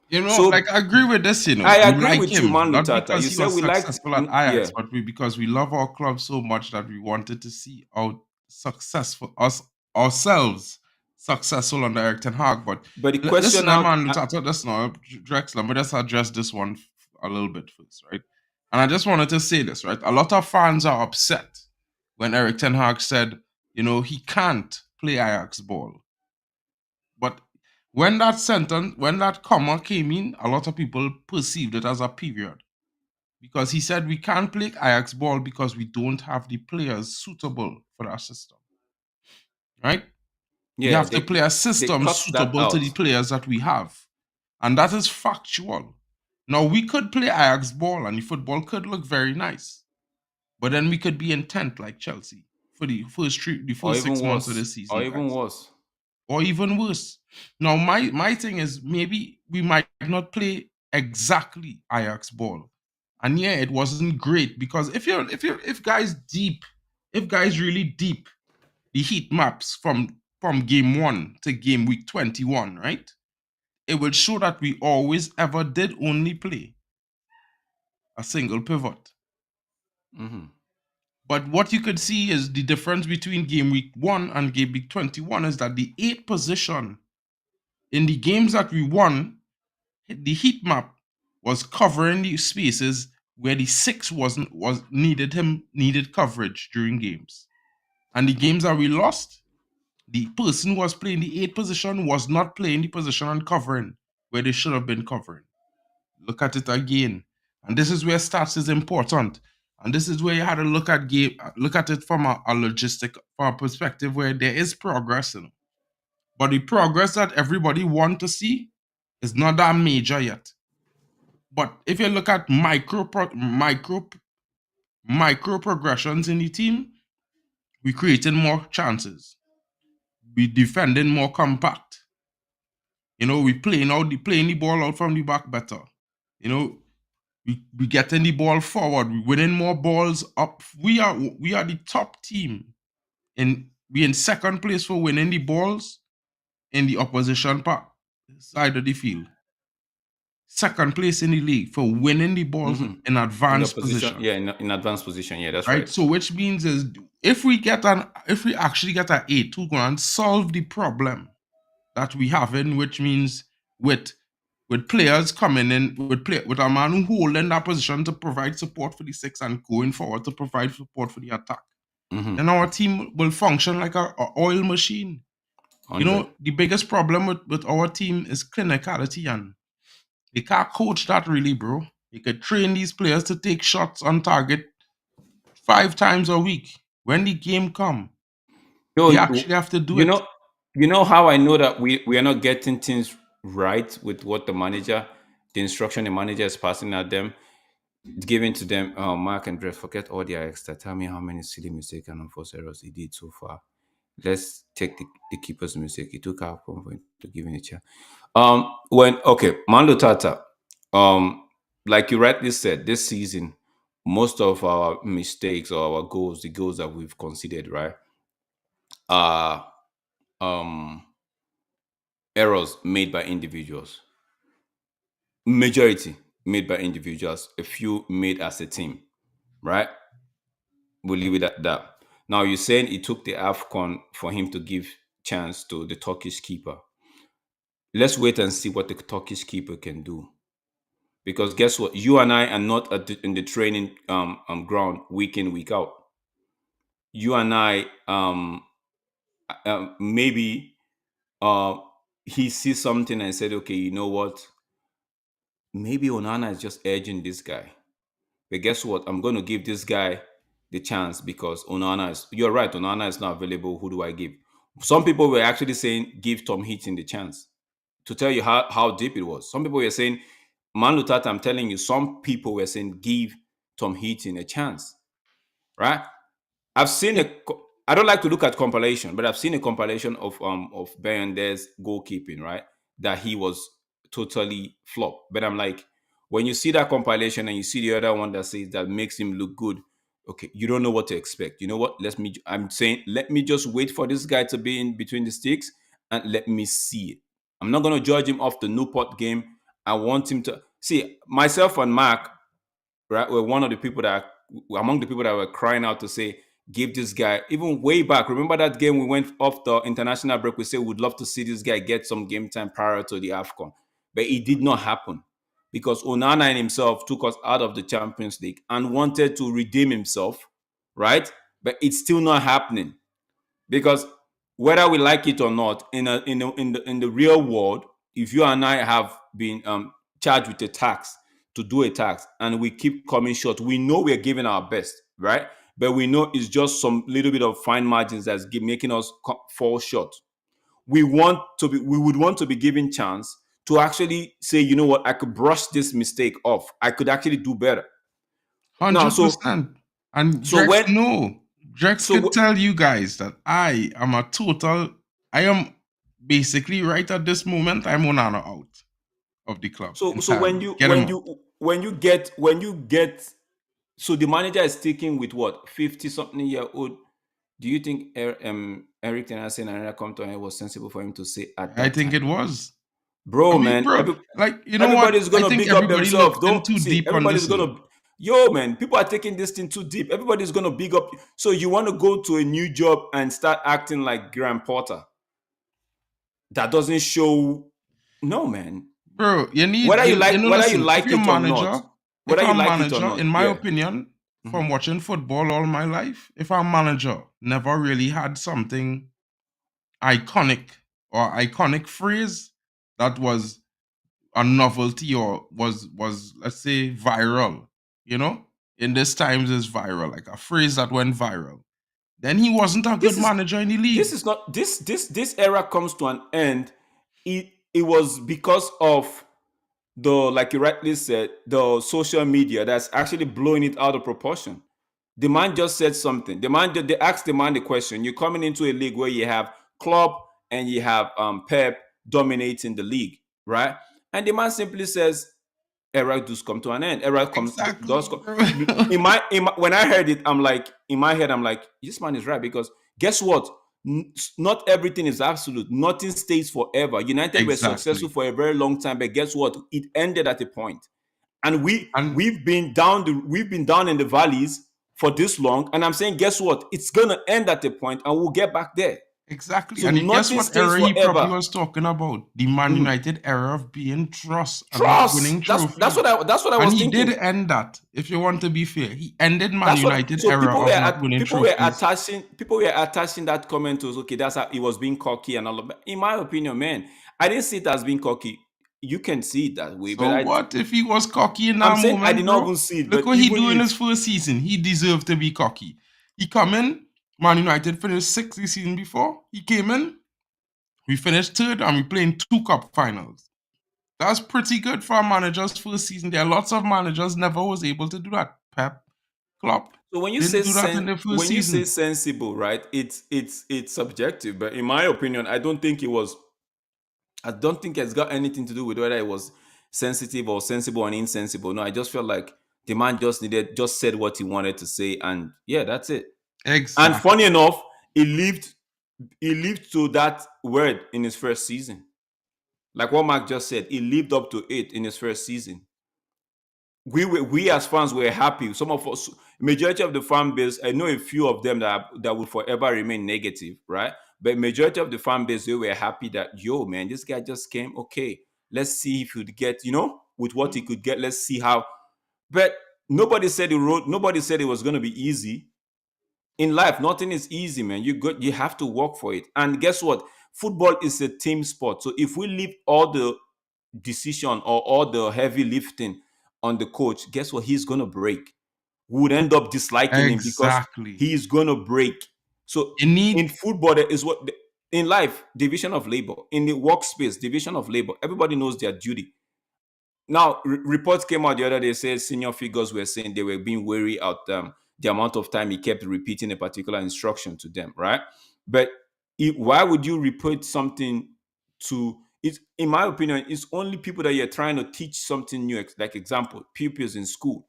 Like So I agree with this. I We agree like with you, him Man not Lutata. because You he said was we liked, successful at Ajax, yeah. but because we love our club so much that we wanted to see ourselves successful under Eric Ten Hag. But But the listen, question I'm now, on that's not Drexler, but let's address this one a little bit first, right? And I just wanted to say this, right? A lot of fans are upset when Eric Ten Hag said, he can't play Ajax ball. When that comma came in, a lot of people perceived it as a period because he said we can't play Ajax ball because we don't have the players suitable for that system, right? We Yeah, have to play a they system cut that suitable to the out. players that we have, and that is factual. Now we could play Ajax ball, and the football could look very nice, but then we could be in 10th like Chelsea for the Or first even 6 months of worse. the season, Or even guys, worse. or even worse. Now my thing is maybe we might not play exactly Ajax ball, and yeah, it wasn't great because if guys really deep the heat maps from game 1 to game week 21, right? It will show that we always ever did only play a single pivot. Hmm. But what you could see is the difference between game week 1 and game week 21 is that the 8th position in the games that we won, the heat map was covering the spaces where the 6 was needed coverage during games. And the games that we lost, the person who was playing the 8th position was not playing the position and covering where they should have been covering. Look at it again. And this is where stats is important. And this is where you had to look at it from a logistic from a perspective where there is progress in. But the progress that everybody want to see is not that major yet. But if you look at micro progressions in the team, we creating more chances. We defending more compact. We playing the ball out from the back better. You know, we getting the ball forward. We winning more balls up. We are the top team we in second place for winning the balls in the opposition part side of the field. Second place in the league for winning the balls Hmm. in In the advanced position, position. yeah, in advanced position. Yeah, that's Right? right. So which means is if we actually get an 8, we're going to solve the problem that we have in, which means with players coming in with a man who holding that position to provide support for the 6 and going forward to provide support for the attack. Hmm. Then our team will function like a oil machine. 100. The biggest problem with our team is clinicality, and you can't coach that really, bro. You could train these players to take shots on target 5 times a week. When the game come, No, they actually have to do you it. know, you know how I know that we are not getting things right with what the instruction the manager is passing at them, giving to them. Mark and Dre, forget all their extra. Tell me how many silly mistakes and unforced errors he did so far. Let's take the keeper's mistake. He took our point to giving a chair. When okay, Mando Tata, like you rightly said, this season, most of our mistakes or our goals, the goals that we've conceded, right, are um errors made by individuals. Majority made by individuals, a few made as a team, right? We'll leave it at that. Now you're saying it took the AFCON for him to give chance to the Turkish keeper. Let's wait and see what the Turkish keeper can do. Because guess what? You and I are not in the training ground week in, week out. You and I, maybe uh, he sees something and said, okay, you know what? Maybe Onana is just edging this guy. But guess what? I'm going to give this guy the chance because you're right, Onana is not available. Who do I give? Some people were actually saying, give Tom Heaton the chance to tell you how deep it was. Some people were saying, Man Lutata, I'm telling you, some people were saying, give Tom Heaton a chance, right? I've seen I don't like to look at compilation, but I've seen a compilation of Bayindra's goalkeeping, right? That he was totally flop. But I'm like, when you see that compilation and you see the other one that says that makes him look good, okay, you don't know what to expect. You know what? I'm saying, let me just wait for this guy to be in between the sticks and let me see it. I'm not gonna judge him off the Newport game. I want him to see myself and Mark, right? Were one of the people that among the people that were crying out to say, give this guy, even way back. Remember that game we went off the international break? We said we'd love to see this guy get some game time prior to the AFCON. But it did not happen because Onana and himself took us out of the Champions League and wanted to redeem himself, right? But it's still not happening because whether we like it or not, in the real world, if you and I have been charged with a tax to do a tax and we keep coming short, we know we're giving our best, right? But we know it's just some little bit of fine margins that's making us fall short. We would want to be given chance to actually say, you know what, I could brush this mistake off. I could actually do better. Now, so 100%. And so Drex when no. Drex so could wh- tell you guys that I am basically right at this moment, I'm Onana out of the club so when entirely. you Get him when out. you when you get so the manager is sticking with what, 50 something year old. Do you think Eric Ten Hag and come to him, it was sensible for him to say at I that think it time? was. I Bro, mean, man, bro, like, you know what? everybody's I gonna think big up everybody themselves. looked in Don't too see, deep on everybody's this gonna, thing. yo, man, people are taking this thing too deep. Everybody's gonna big up. So you want to go to a new job and start acting like Graham Potter? That doesn't show. No, man. Bro, Whether you you like know, whether you listen, like it or not, if whether you I'm like it or manager, in not, my yeah. opinion, from Mhm. watching football all my life, if our manager never really had something iconic or iconic phrase that was a novelty or was let's say viral, you know, in this times is viral, like a phrase that went viral, then he wasn't a good This is manager in the this league. is not this era comes to an end. It was because of the, like you rightly said, the social media that's actually blowing it out of proportion. The man just said something. They asked the man the question. You're coming into a league where you have Klopp and you have Pep dominating the league, right? And the man simply says, "Era does come to an end. Era does Exactly, come." bro. When I heard it, I'm like, in my head, I'm like, this man is right, because guess what? Not everything is absolute. Nothing stays forever. United were successful Exactly. for a very long time, but guess what? It ended at a point, and And we've been down in the valleys for this long, and I'm saying, guess what? It's gonna end at a point, and we'll get back there. exactly. So And guess nothing what stays era he probably forever. was talking about? The Man Mhm. United era of being trust and not Trust. winning That's trophies. what I And was he did thinking. end that, if you want to be fair. He ended Man That's what. United So era of not winning trophies. people were attaching that comment to, okay, that's how he was being cocky and all of that. In my opinion, man, I didn't see it as being cocky. You can see it that way, but So what if he was cocky in I'm that saying I moment, did not bro? even see it. Look But what he even do in his if, first season. He deserved to be cocky. He come in, Man United finished sixth the season before. He came in, we finished third, and we playing 2 cup finals. That's pretty good for a manager's first season. There are lots of managers never was able to do that. Pep, Klopp so didn't do that in their first when you say season. sensible, right? It's subjective, but in my opinion, I don't think it's got anything to do with whether it was sensitive or sensible and insensible. No, I just felt like the man just said what he wanted to say, and yeah, that's it. And funny Exactly. enough, he lived to that word in his first season. Like what Mark just said, he lived up to it in his first season. We as fans were happy. Some of us, majority of the fan base, I know a few of them that will forever remain negative, right? But majority of the fan base, they were happy that, yo, man, this guy just came. Okay, let's see if he'd get, with what he could get. Let's see how. But nobody said it was going to be easy. In life, nothing is easy, man. You have to work for it. And guess what? Football is a team sport. So if we leave all the decision or all the heavy lifting on the coach, guess what? He's gonna break. We would end up disliking him because Exactly. he is gonna break. So You in need football, there is what in life, division of labor. In the workspace, division of labor. Everybody knows their duty. Now, reports came out the other day, said senior figures were saying they were being wary at the amount of time he kept repeating a particular instruction to them, right? But why would you repeat something to it? In my opinion, it's only people that you're trying to teach something new, like example, pupils in school,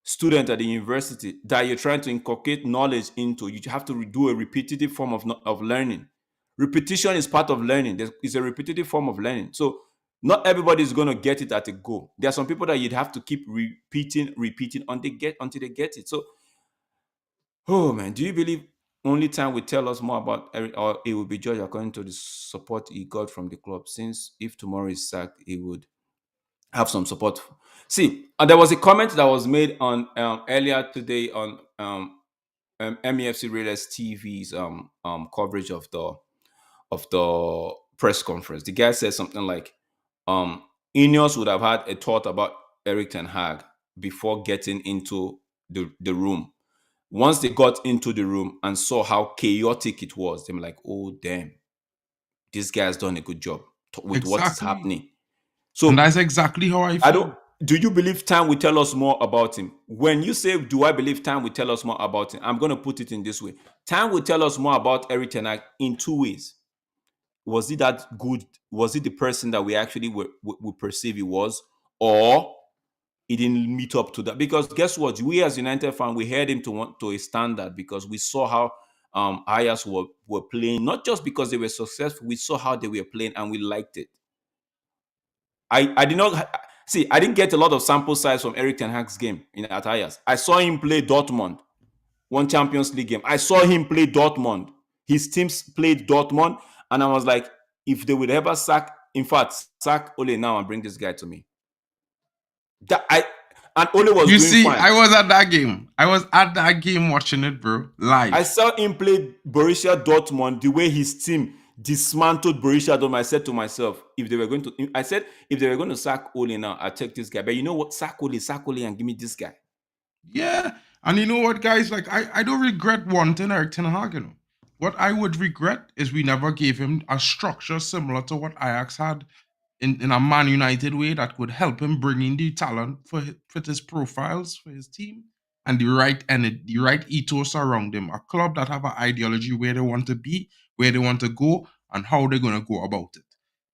student at the university that you're trying to inculcate knowledge into. You have to do a repetitive form of learning. Repetition is part of learning. It's a repetitive form of learning. So not everybody is going to get it at a go. There are some people that you'd have to keep repeating until they get it. So, oh man, do you believe only time will tell us more about Eric, or it will be judged according to the support he got from the club? Since if tomorrow is sacked, he would have some support. See, there was a comment that was made on earlier today on MEFC Realist TV's coverage of the press conference. The guy said something like, Ineos would have had a thought about Eric Ten Hag before getting into the room. Once they got into the room and saw how chaotic it was, they were like, oh, damn, this guy's done a good job with what is Exactly. happening. And So that's exactly how I I don't. feel. Do you believe time will tell us more about him? When you say, "Do I believe time will tell us more about him?" I'm going to put it in this way: time will tell us more about Eric Ten Hag in two ways. Was he that good? Was he the person that we actually we perceive he was, or he didn't meet up to that? Because guess what? We as United fan, we held him to a standard because we saw how Ajax were playing. Not just because they were successful, we saw how they were playing and we liked it. I did not see. I didn't get a lot of sample size from Eric Ten Hag's game at Ajax. I saw him play Dortmund, one Champions League game. I saw him play Dortmund. His teams played Dortmund, and I was like, if they would ever sack Ole now and bring this guy to me. And Ole was You doing see, fine. I was at that game. I was at that game watching it, bro, live. I saw him play Borussia Dortmund the way his team dismantled Borussia Dortmund. I said to myself, if they were going to sack Ole now, I'd take this guy. But you know what? Sack Ole, and give me this guy. Yeah. And you know what, guys? Like, I don't regret wanting Eric Ten Hag, you know. What I would regret is we never gave him a structure similar to what Ajax had in a Man United way that could help him bring in the talent for fit his profiles for his team and the right ethos around him. A club that have an ideology where they want to be, where they want to go, and how they're gonna go about it.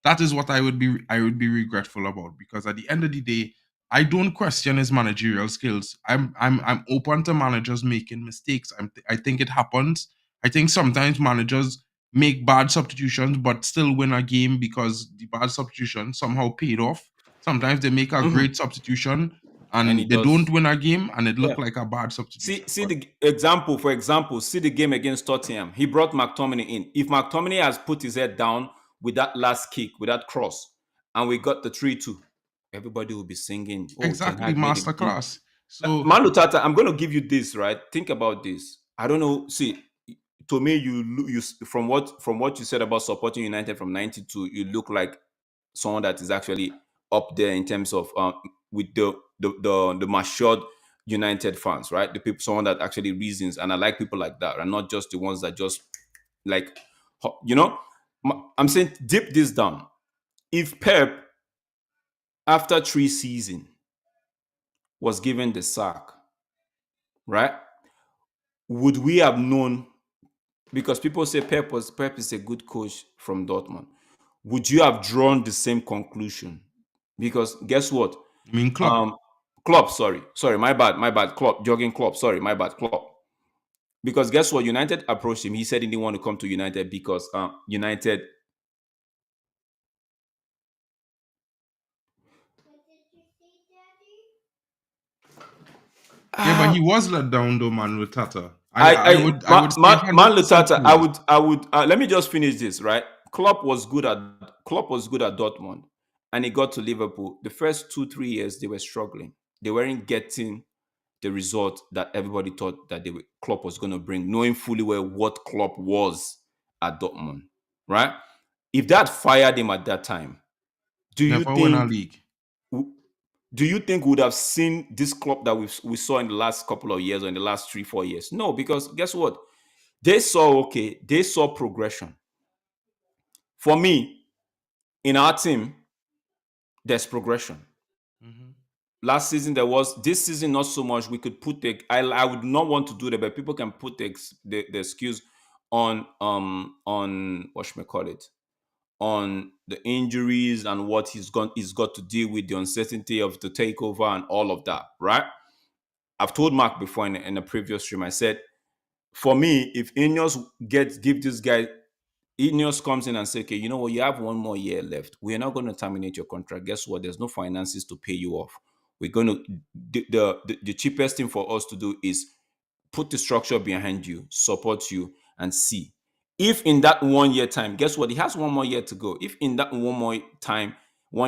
That is what I would be regretful about because at the end of the day, I don't question his managerial skills. I'm open to managers making mistakes. I think it happens. I think sometimes managers make bad substitutions but still win a game because the bad substitution somehow paid off. Sometimes they make a Mhm. great substitution And he and they don't does. win a game and it Yeah. looked like a bad See, substitution. see But the example. For example, see the game against Tottenham. He brought McTominay in. If McTominay has put his head down with that last kick, with that cross, and we got the 3-2, everybody will be singing, "Oh, Ten exactly Hag made it." masterclass. So Manu Tata, I'm going to give you this, right? Think about this. I don't know. See, to me, you from what you said about supporting United from '92, you look like someone that is actually up there in terms of with the matured United fans, right? The people, someone that actually reasons, and I like people like that, and not just the ones that just like, you know. I'm saying deep this down. If Pep, after 3 seasons, was given the sack, right? Would we have known? Because people say Pep is a good coach from Dortmund. Would you have drawn the same conclusion? Because guess what? I mean Klopp. Um, Klopp, sorry, my bad. Klopp, Jurgen Klopp, sorry, my bad, Klopp. Because guess what? United approached him. He said he didn't want to come to United because United. Yeah, but Uh, he was let down though, man, with Tata. I, I would say Man 100% Lutata, he I was. would, let me just finish this, right? Klopp was good at Dortmund, and he got to Liverpool. The first 2-3 years, they were struggling. They weren't getting the result that everybody thought that Klopp was going to bring, knowing fully well what Klopp was at Dortmund, right? If that fired him at that time, do you Never win a think league. do you think we would have seen this Klopp that we saw in the last couple of years or in the last 3-4 years? No, because guess what? They saw progression. For me, in our team, there's progression. Mhm. Last season there was. This season not so much. We could put the I would not want to do that, but people can put the excuse on what should I call it, on the injuries and what he's got to deal with, the uncertainty of the takeover and all of that, right? I've told Mark before in a previous stream. I said, for me, if give this guy, Ineos comes in and say, okay, you know what, you have 1 more year left. We're not going to terminate your contract. Guess what? There's no finances to pay you off. We're going to the cheapest thing for us to do is put the structure behind you, support you, and see. If in that 1 year time, guess what? He has 1 more year to go. If in that 1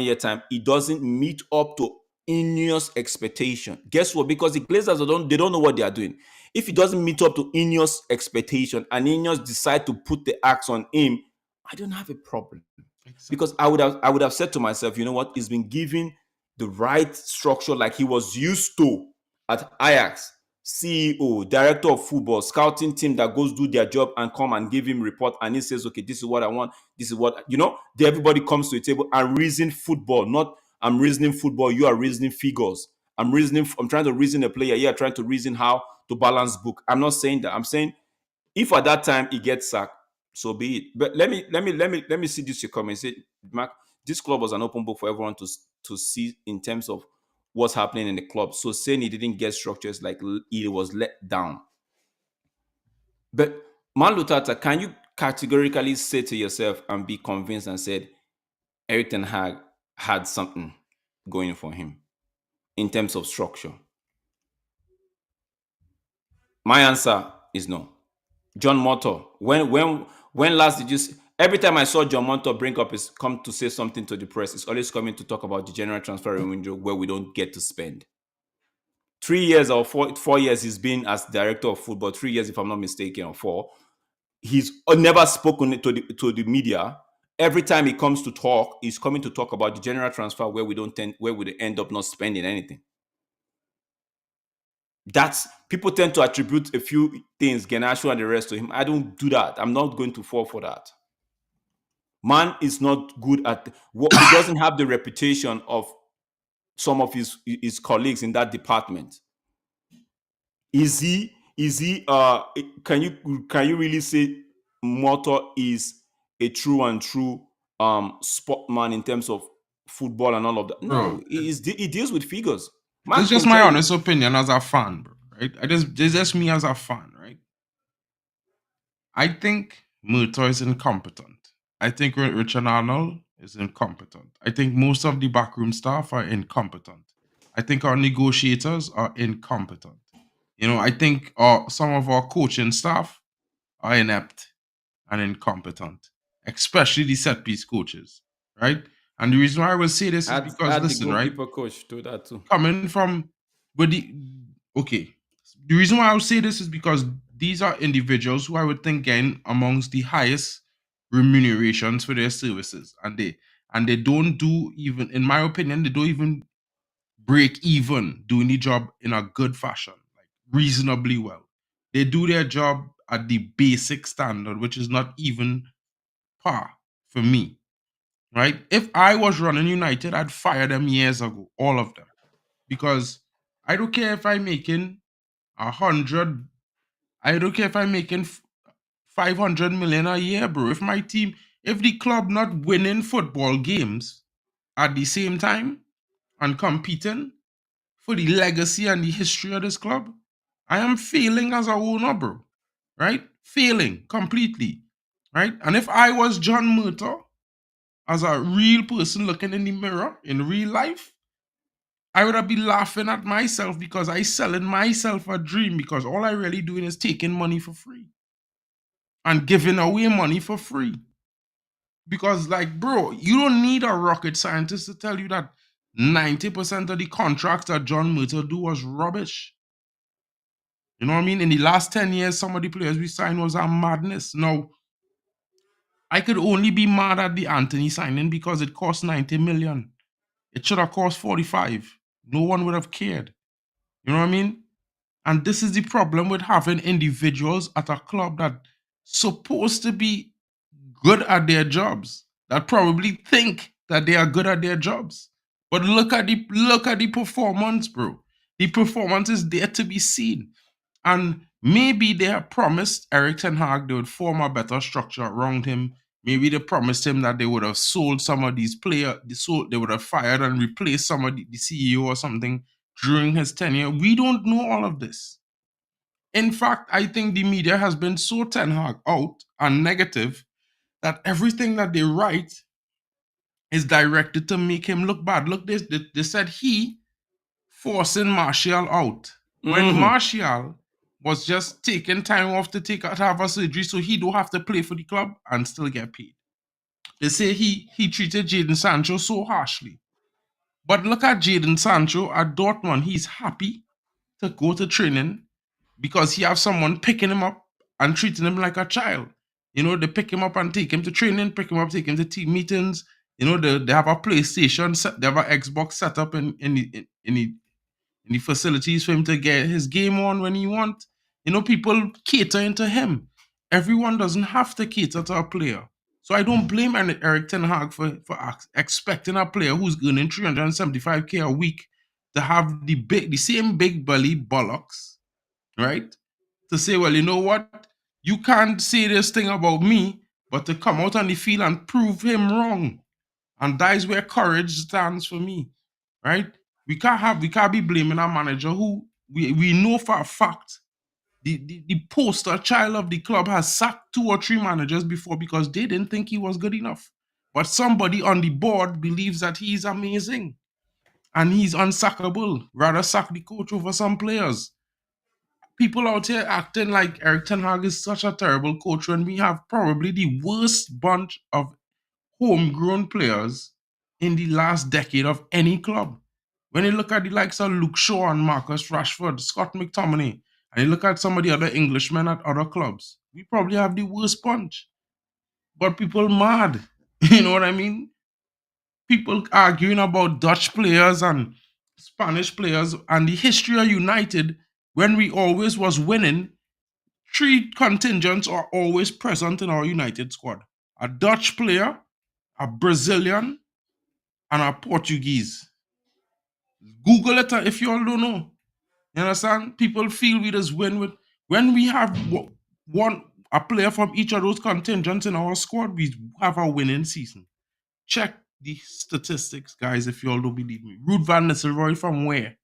year time, he doesn't meet up to Ineos expectation. Guess what? Because the Glazers they don't know what they are doing. If he doesn't meet up to Ineos expectation and Ineos decide to put the axe on him, I don't have a problem. Exactly. Because I would have said to myself, you know what? He's been given the right structure like he was used to at Ajax. CEO, director of football, scouting team that goes do their job and come and give him report, and he says, okay, this is what I want, this is what everybody comes to a table and reason football, not I'm reasoning football, you are reasoning figures. I'm trying to reason a player, you are trying to reason how to balance book. I'm not saying that. I'm saying if at that time he gets sacked, so be it. But let me see this your comment. Say, Mark, this club was an open book for everyone to see in terms of what's happening in the club. So saying he didn't get structures like he was let down. But Man Lutata, can you categorically say to yourself and be convinced and said Eric Ten Hag had something going for him in terms of structure? My answer is no. John Motto, when last did you see, every time I saw John Motto come to say something to the press, it's always coming to talk about the general transfer window where we don't get to spend. 3 years or 4 years he's been as director of football, 3 years if I'm not mistaken, or 4. He's never spoken to the media. Every time he comes to talk, he's coming to talk about the general transfer where we end up not spending anything. That's people tend to attribute a few things, Genasho and the rest to him. I don't do that. I'm not going to fall for that. Man is not good at what he doesn't have the reputation of some of his colleagues in that department. Is he can you really say Motor is a true sportman in terms of football and all of that? No, Bro, he deals with figures. this Man is just can my tell you. honest opinion as a fan, bro. Right? It's just me as a fan, right? I think Murtaugh is incompetent. I think Richard Arnold is incompetent. I think most of the backroom staff are incompetent. I think our negotiators are incompetent. I think some of our coaching staff are inept and incompetent, especially the set piece coaches, right? And the reason why I will say this is because, Add the listen, right? goalkeeper coach to that too. Coming from, but okay, the reason why I would say this is because these are individuals who I would think gain amongst the highest remunerations for their services, and they don't do, even in my opinion, they don't even break even doing the job in a good fashion, like reasonably well. They do their job at the basic standard, which is not even par for me, right? If I was running United, I'd fire them years ago, all of them, because I don't care if I'm making 100. I don't care if I'm making 500 million a year, bro. If the club not winning football games at the same time and competing for the legacy and the history of this club, I am failing as a owner, bro. Right? Failing completely. Right? And if I was John Murtaugh, as a real person looking in the mirror in real life, I would have been laughing at myself because I selling myself a dream, because all I really doing is taking money for free and giving away money for free. Because, like, bro, you don't need a rocket scientist to tell you that 90% of the contracts that John Murtaugh do was rubbish. You know what I mean? In the last 10 years, some of the players we signed was a madness. Now, I could only be mad at the Anthony signing because it cost 90 million. It should have cost 45. No one would have cared. You know what I mean? And this is the problem with having individuals at a club that supposed to be good at their jobs, that probably think that they are good at their jobs. But look at the performance, bro. The performance is there to be seen. And maybe they have promised Eric Ten Hag they would form a better structure around him. Maybe they promised him that they would have sold some of these players, they would have fired and replaced some of the CEO or something during his tenure. We don't know all of this. In fact, I think the media has been so Ten Hag out and negative that everything that they write is directed to make him look bad. Look, they said he forcing Martial out when Martial was just taking time off to have a surgery so he don't have to play for the club and still get paid. They say he treated Jadon Sancho so harshly. But look at Jadon Sancho at Dortmund. He's happy to go to training because he has someone picking him up and treating him like a child. They pick him up and take him to training, pick him up, take him to team meetings. They have a PlayStation, they have an Xbox set up in the facilities for him to get his game on when he wants. People catering to him. Everyone doesn't have to cater to a player. So I don't blame Eric Ten Hag for expecting a player who's earning 375K a week to have the same big belly bollocks, right? To say, well, you know what? You can't say this thing about me, but to come out on the field and prove him wrong. And that is where courage stands for me, right? We can't be blaming our manager who we know for a fact the poster child of the club has sacked 2 or 3 managers before because they didn't think he was good enough. But somebody on the board believes that he's amazing and he's unsackable. Rather sack the coach over some players. People out here acting like Eric Ten Hag is such a terrible coach when we have probably the worst bunch of homegrown players in the last decade of any club. When you look at the likes of Luke Shaw and Marcus Rashford, Scott McTominay, and you look at some of the other Englishmen at other clubs, we probably have the worst bunch. But people mad. You know what I mean? People arguing about Dutch players and Spanish players and the history of United when we always was winning. 3 contingents are always present in our United squad. A Dutch player, a Brazilian, and a Portuguese. Google it if you all don't know. You understand? People feel we just win with when we have a player from each of those contingents in our squad, we have a winning season. Check the statistics, guys, if you all don't believe me. Ruud van Nistelrooy from where?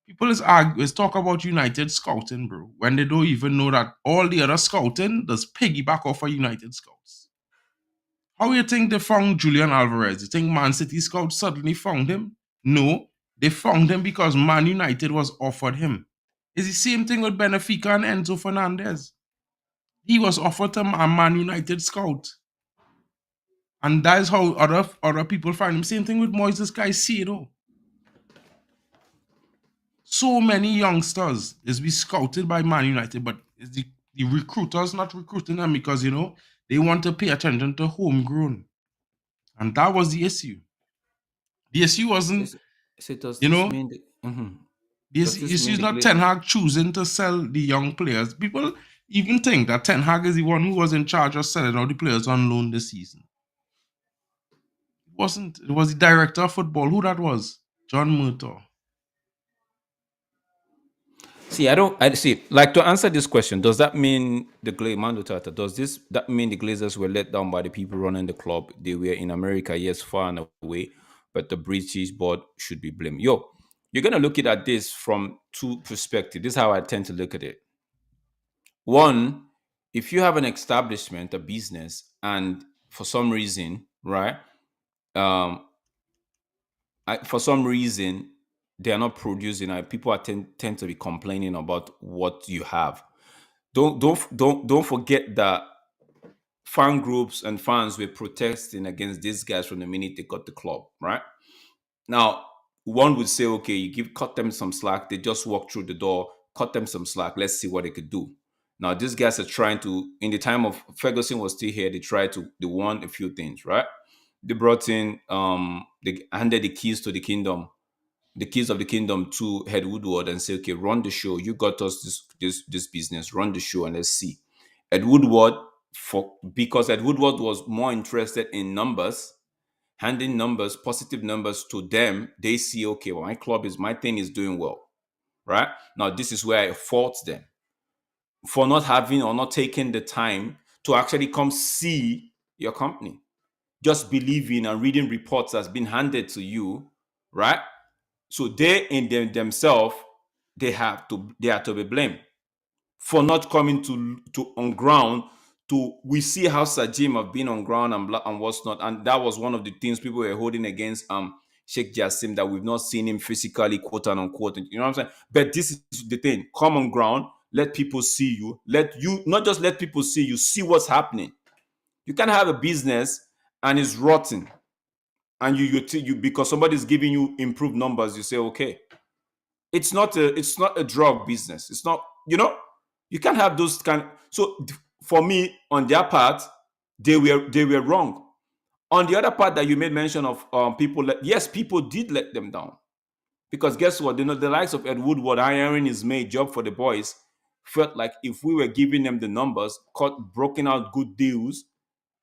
People is talk about United scouting, bro, when they don't even know that all the other scouting does piggyback off of United scouts. How you think they found Julian Alvarez? You think Man City scouts suddenly found him? No, they found him because Man United was offered him. It's the same thing with Benfica and Enzo Fernandez. He was offered to a Man United scout. And that is how other people find him. Same thing with Moises Caicedo. So many youngsters is be scouted by Man United, but is the recruiters not recruiting them because, they want to pay attention to homegrown. And that was the issue. The issue wasn't, So does you this know, mean that, the does this issue mean is the not Ten Hag choosing to sell the young players. People even think that Ten Hag is the one who was in charge of selling all the players on loan this season. It wasn't. It was the director of football. Who that was? John Murtaugh. See, I see. Like, to answer this question, does that mean Mando Tata? That mean the Glazers were let down by the people running the club? They were in America, yes, far and away, but the British board should be blamed. You're gonna look at this from 2 perspectives. This is how I tend to look at it. One, if you have an establishment, a business, and for some reason, right, um, for some reason they are not producing, people tend to be complaining about what you have. Don't forget that fan groups and fans were protesting against these guys from the minute they got the club, right? Now, one would say, okay, cut them some slack. They just walked through the door, cut them some slack. Let's see what they could do. Now, these guys are trying to, in the time of Ferguson was still here, they won a few things, right? They brought in, they handed the keys to the kingdom, the keys of the kingdom to Head Woodward and say, okay, run the show. You got us this business, run the show and let's see. Ed Woodward, because Ed Woodward was more interested in numbers, handing numbers, positive numbers to them, they see, okay, well, my thing is doing well, right? Now, this is where I fault them for not having or not taking the time to actually come see your company. Just believing and reading reports that's been handed to you, right? So they in themselves, they are to be blamed for not coming to on ground. We see how Sajim have been on ground and what's not, and that was one of the things people were holding against Sheikh Jassim, that we've not seen him physically, quote and unquote. You know what I'm saying? But this is the thing: come on ground, let people see you. Not just let people see you, see what's happening. You can't have a business and it's rotten. and you because somebody's giving you improved numbers, you say okay. It's not a drug business. It's not, you can't have those kind. So for me, on their part, they were wrong. On the other part that you made mention of, people, yes, people did let them down, because guess what? The likes of Ed Woodward hiring his mate job for the boys felt like if we were giving them the numbers, cut broken out good deals,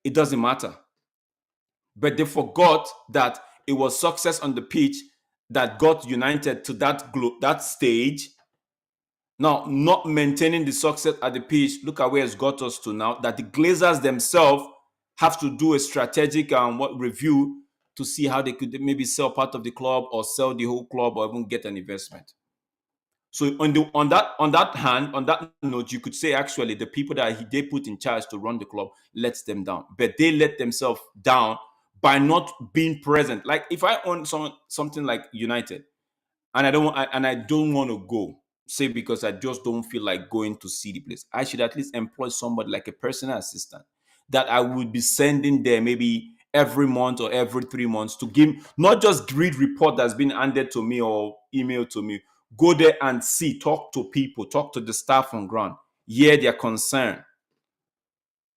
it doesn't matter. But they forgot that it was success on the pitch that got United to that stage. Now, not maintaining the success at the pitch, look at where it's got us to now. That the Glazers themselves have to do a strategic review to see how they could maybe sell part of the club or sell the whole club or even get an investment. So on that note, you could say actually the people that they put in charge to run the club lets them down, but they let themselves down by not being present. Like if I own something like United, and I don't want to go, say because I just don't feel like going to see the place, I should at least employ somebody like a personal assistant that I would be sending there maybe every month or every 3 months to give, not just read report that's been handed to me or emailed to me, go there and see, talk to people, talk to the staff on ground, hear their concern.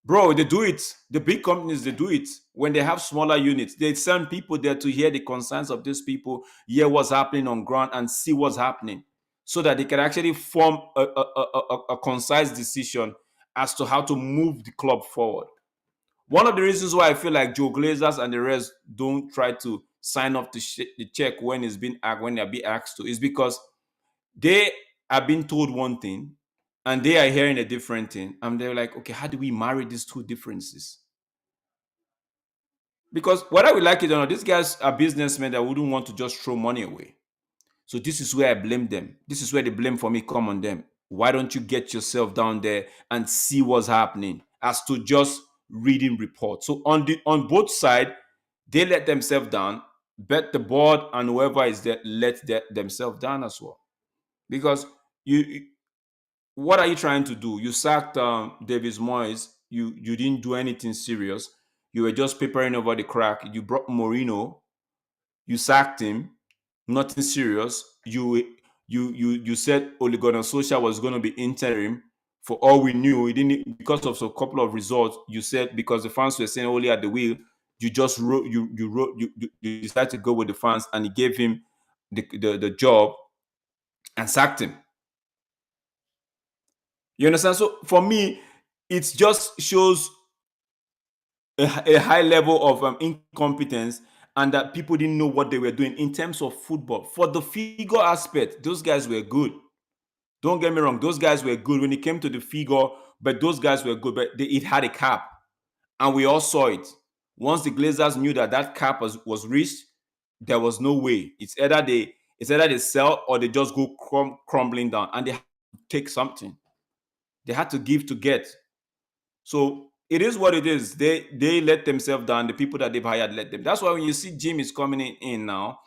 Bro, they do it. The big companies, they do it. When they have smaller units, they send people there to hear the concerns of these people, hear what's happening on ground, and see what's happening, so that they can actually form a concise decision as to how to move the club forward. One of the reasons why I feel like Joe Glazers and the rest don't try to sign off the check when they're being asked to is because they are being told one thing and they are hearing a different thing, and they're like, okay, how do we marry these two differences? Because whether we like it or not, these guys are businessmen that wouldn't want to just throw money away. So this is where I blame them. This is where the blame for me come on them. Why don't you get yourself down there and see what's happening, as to just reading reports? So on both sides, they let themselves down, but the board and whoever is there themselves down as well. Because you what are you trying to do? You sacked Davis Moyes. You didn't do anything serious. You were just papering over the crack. You brought Mourinho. You sacked him. Nothing serious. You said Ole Gunnar Solskjaer was going to be interim. For all we knew, he didn't, because of a couple of results. You said because the fans were saying Ole at the wheel. You just wrote. You decided to go with the fans, and he gave him the job and sacked him. You understand? So for me, it just shows a high level of incompetence, and that people didn't know what they were doing in terms of football. For the figure aspect, those guys were good. Don't get me wrong, those guys were good when it came to the figure, but those guys were good, but it had a cap, and we all saw it. Once the Glazers knew that cap was reached, there was no way. It's either they sell or they just go crumbling down, and they had to take something. They had to give to get. So it is what it is. They let themselves down. The people that they've hired let them. That's why when you see Jim is coming in now,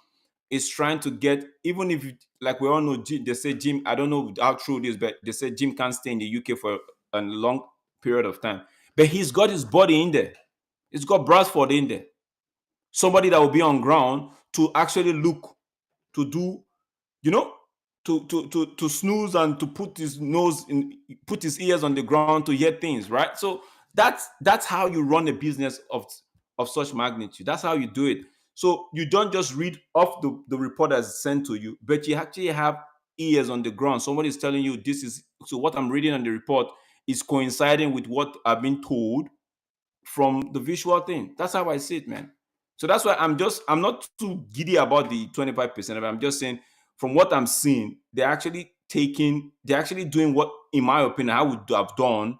is trying to get, even if like we all know, they say Jim. I don't know how true it is, but they say Jim can't stay in the UK for a long period of time. But he's got his body in there. He's got Bradford in there. Somebody that will be on ground to actually look, to do, you know, to snooze and to put his put his ears on the ground to hear things, right? So that's how you run a business of such magnitude. That's how you do it. So you don't just read off the report that's sent to you, but you actually have ears on the ground. Somebody is telling you this is, so what I'm reading on the report is coinciding with what I've been told from the visual thing. That's how I see it, man. So that's why I'm not too giddy about the 25%. I'm just saying, from what I'm seeing, they're actually doing what, in my opinion, I would have done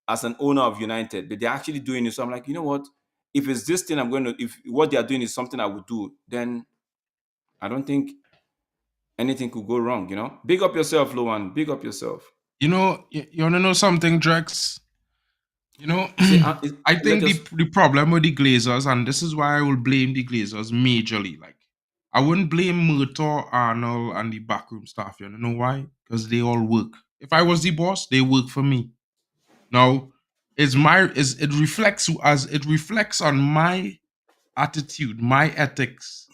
as an owner of United. But they're actually doing it. So I'm like, you know what? If it's this thing, if what they're doing is something I would do, then I don't think anything could go wrong, Big up yourself, Luan. Big up yourself. You want to know something, Drex? See, I let think the us. the problem with the Glazers, and this is why I will blame the Glazers majorly. Like, I wouldn't blame Murtaugh, Arnold, and the backroom staff. You know why? Because they all work. If I was the boss, they work for me. Now, it reflects on my attitude, my ethics,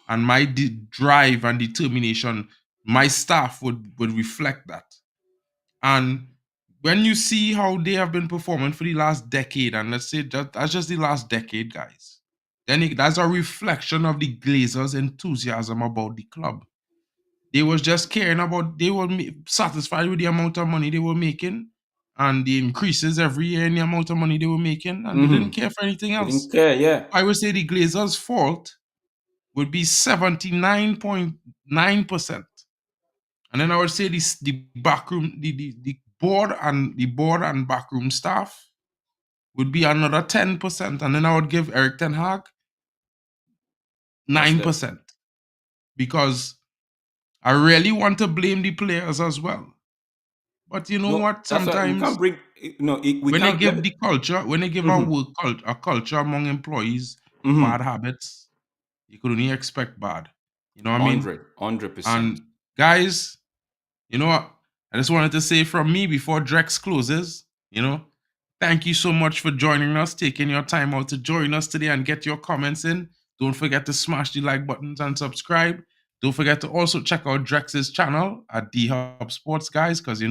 and my drive and determination, my staff would reflect that. And when you see how they have been performing for the last decade, and let's say that's just the last decade, guys, then that's a reflection of the Glazers' enthusiasm about the club. They was just caring about, they were satisfied with the amount of money they were making and the increases every year in the amount of money they were making, and they didn't care for anything They else. didn't care, yeah. I would say the Glazers' fault would be 79.9%. And then I would say the backroom, the board and backroom staff would be another 10%. And then I would give Eric Ten Hag 9%. Because I really want to blame the players as well. But you know No, what? that's why we Sometimes can't bring. No, we when they can't. Let give me. the culture, when they give a culture among employees, bad habits, you could only expect bad. You know what I mean? 100%. And guys, you know what? I just wanted to say from me before Drex closes, thank you so much for joining us, taking your time out to join us today and get your comments in. Don't forget to smash the like buttons and subscribe. Don't forget to also check out Drex's channel at D Hub Sports, guys, because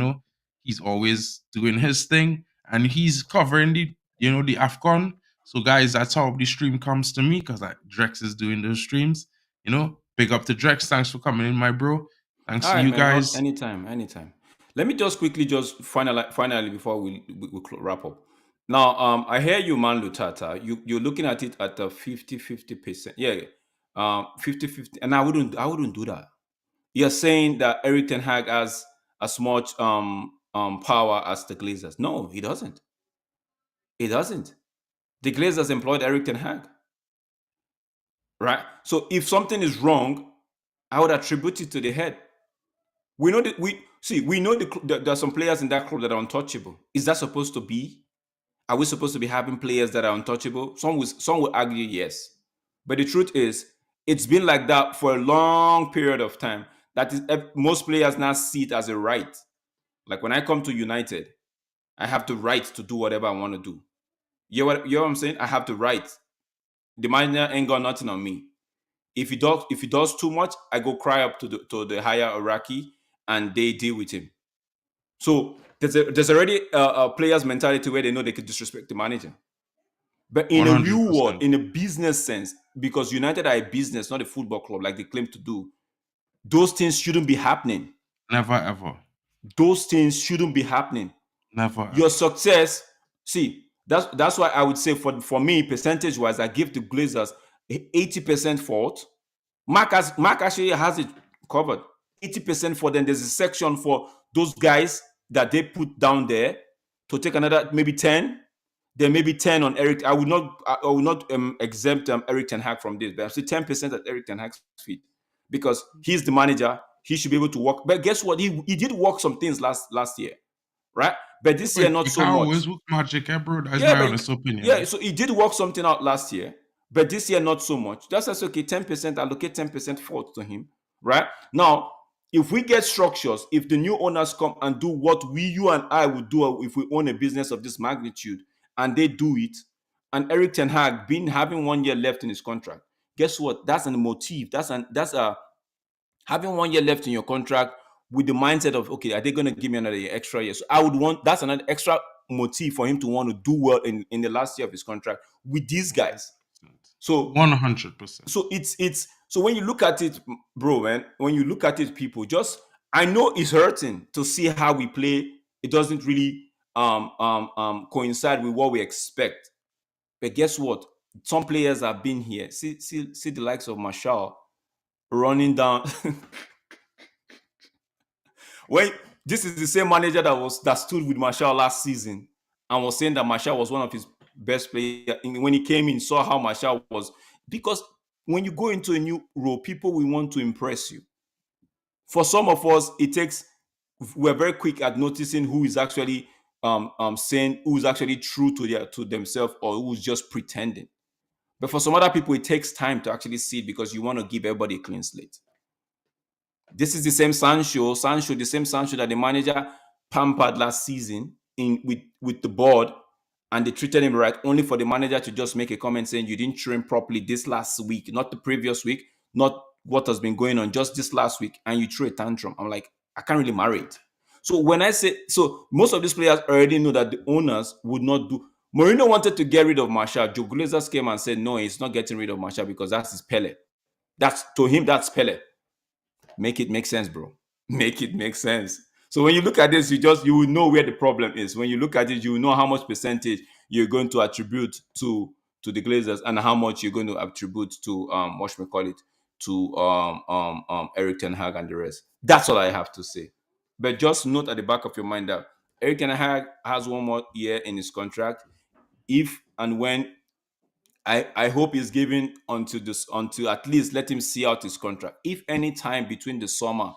he's always doing his thing and he's covering the AFCON. So, guys, that's how the stream comes to me because Drex is doing those streams. Big up to Drex. Thanks for coming in, my bro. Thanks All to right, you man. guys. Anytime. Let me just quickly finally before we wrap up. Now, I hear you, man, Lutata. You're looking at it at a 50-50%. Yeah, 50-50, and I wouldn't do that. You're saying that Eric Ten Hag has as much power as the Glazers. No, he doesn't. He doesn't. The Glazers employed Eric Ten Hag, right? So if something is wrong, I would attribute it to the head. We know that we know that there are some players in that club that are untouchable. Is that supposed to be? Are we supposed to be having players that are untouchable? Some will argue yes, but the truth is, it's been like that for a long period of time. That is, most players now see it as a right. Like when I come to United, I have the right to do whatever I want to do. You know what I'm saying? I have the right. The manager ain't got nothing on me. If he does too much, I go cry up to the higher hierarchy, and they deal with him. So there's already a player's mentality where they know they could disrespect the manager. But in a real world, 100%. in a business sense, because United are a business, not a football club like they claim to do, those things shouldn't be happening. Never ever. Those things shouldn't be happening. Never Your ever. success, see, that's why I would say for me, percentage wise, I give the Glazers 80% fault. Mark actually has it covered. 80% for them. There's a section for those guys that they put down there to take another maybe 10. There may be 10 on Eric. I will not exempt Eric Ten Hag from this, but I say 10% at Eric Ten Hag's feet because he's the manager. He should be able to work. But guess what? He did work some things last year, right? But this year, But not you so can't much. always work magic, bro. That's Yeah, my but honest opinion. yeah, so he did work something out last year, but this year not so much. That's okay. 10%, allocate 10% fault to him, right? Now, if we get structures, if the new owners come and do what you and I would do if we own a business of this magnitude, and they do it, and Eric Ten Hag been having 1 year left in his contract, guess what? That's a motive. That's a having 1 year left in your contract with the mindset of, okay, are they going to give me another extra year? So I would want, that's another extra motive for him to want to do well in the last year of his contract with these guys. So 100%. so when you look at it, bro, man, when you look at it, people, I know it's hurting to see how we play. It doesn't really coincide with what we expect. But guess what? Some players have been here. See the likes of Marshall running down. When this is the same manager that stood with Marshall last season and was saying that Marshall was one of his best players. When he came in, saw how Marshall was. Because when you go into a new role, people will want to impress you. For some of us, we're very quick at noticing who is actually saying, who is actually true to themselves, or who's just pretending. But for some other people, it takes time to actually see it because you want to give everybody a clean slate. This is the same the same Sancho that the manager pampered last season with the board and they treated him right, only for the manager to just make a comment saying you didn't train properly this last week, not the previous week, not what has been going on, just this last week, and you threw a tantrum. I'm like, I can't really marry it. So when I say, so most of these players already know that the owners would not do. Mourinho wanted to get rid of Martial. Joe Glazers came and said, no, he's not getting rid of Martial because that's his Pele. That's, to him, that's Pele. Make it make sense, bro. Make it make sense. So when you look at this, you will know where the problem is. When you look at it, you will know how much percentage you're going to attribute to the Glazers and how much you're going to attribute to Erik ten Hag and the rest. That's all I have to say. But just note at the back of your mind that Erik ten Hag has one more year in his contract. If and when I hope he's given until at least let him see out his contract. If any time between the summer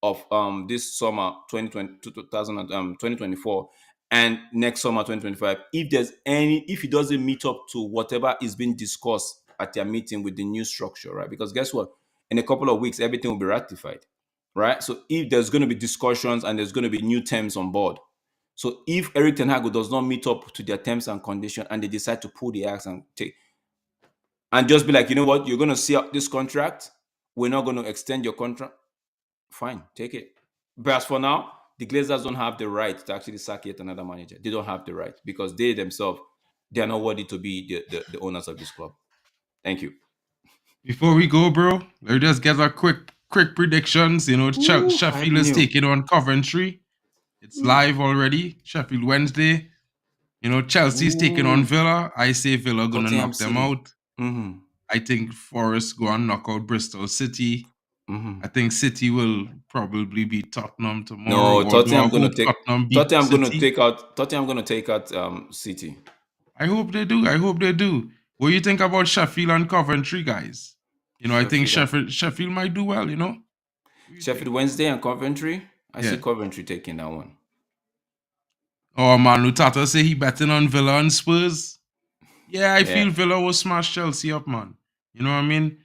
of this summer 2024 and next summer 2025, if he doesn't meet up to whatever is being discussed at their meeting with the new structure, right? Because guess what? In a couple of weeks, everything will be ratified, right? So if there's going to be discussions and there's going to be new terms on board, so if Erik ten Hag does not meet up to their terms and conditions and they decide to pull the axe and just be like, you know what, you're going to see out this contract, we're not going to extend your contract, fine, take it. But as for now, the Glazers don't have the right to actually sack yet another manager. They don't have the right because they themselves, they are not worthy to be the owners of this club. Thank you. Before we go, bro, let's just get our quick predictions. You know, Sheffield is taking on Coventry. It's live already. Sheffield Wednesday. You know, Chelsea's taking on Villa. I say Villa gonna knock them out. Mm-hmm. I think Forest go and knock out Bristol City. Mm-hmm. I think City will probably beat Tottenham tomorrow. No, Tottenham gonna take out City. I hope they do. What do you think about Sheffield and Coventry, guys? You know, I think Sheffield might do well, you know? Sheffield Wednesday and Coventry? I see Coventry taking that one. Oh, man, Lutata say he betting on Villa and Spurs. Yeah, I feel Villa will smash Chelsea up, man. You know what I mean?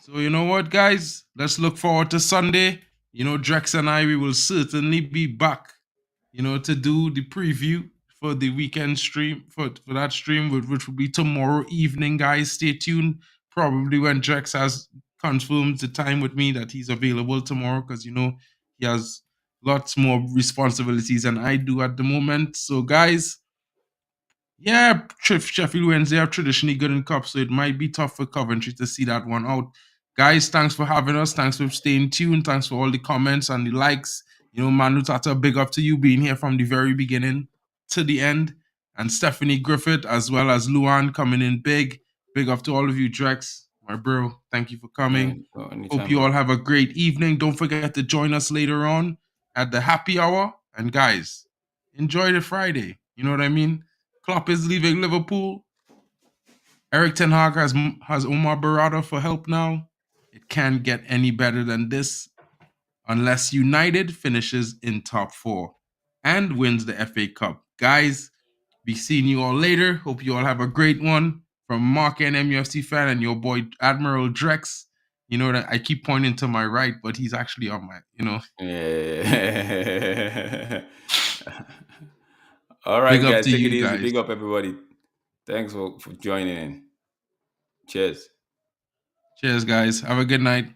So, you know what, guys? Let's look forward to Sunday. You know, Drex and I, we will certainly be back, you know, to do the preview for the weekend stream, for that stream, which will be tomorrow evening, guys. Stay tuned. Probably when Drex has confirmed the time with me that he's available tomorrow, because, you know, he has lots more responsibilities than I do at the moment. So, guys, yeah, Sheffield Wednesday are traditionally good in cup, so it might be tough for Coventry to see that one out. Guys, thanks for having us. Thanks for staying tuned. Thanks for all the comments and the likes. You know, Manu Tata, big up to you being here from the very beginning to the end. And Stephanie Griffith, as well as Luan, coming in big. Big up to all of you, Drex, my bro. Thank you for coming. Hope you all have a great evening. Don't forget to join us later on at the happy hour. And guys, enjoy the Friday. You know what I mean? Klopp is leaving Liverpool. Erik ten Hag has Omar Barada for help now. It can't get any better than this unless United finishes in top 4 and wins the FA Cup. Guys, be seeing you all later. Hope you all have a great one. From Mark and MUFC fan and your boy Admiral Drex. You know that I keep pointing to my right, but he's actually on my, you know. Yeah. All right, guys, take it easy. Big up, everybody. Thanks for joining in. Cheers. Cheers, guys. Have a good night.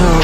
Oh.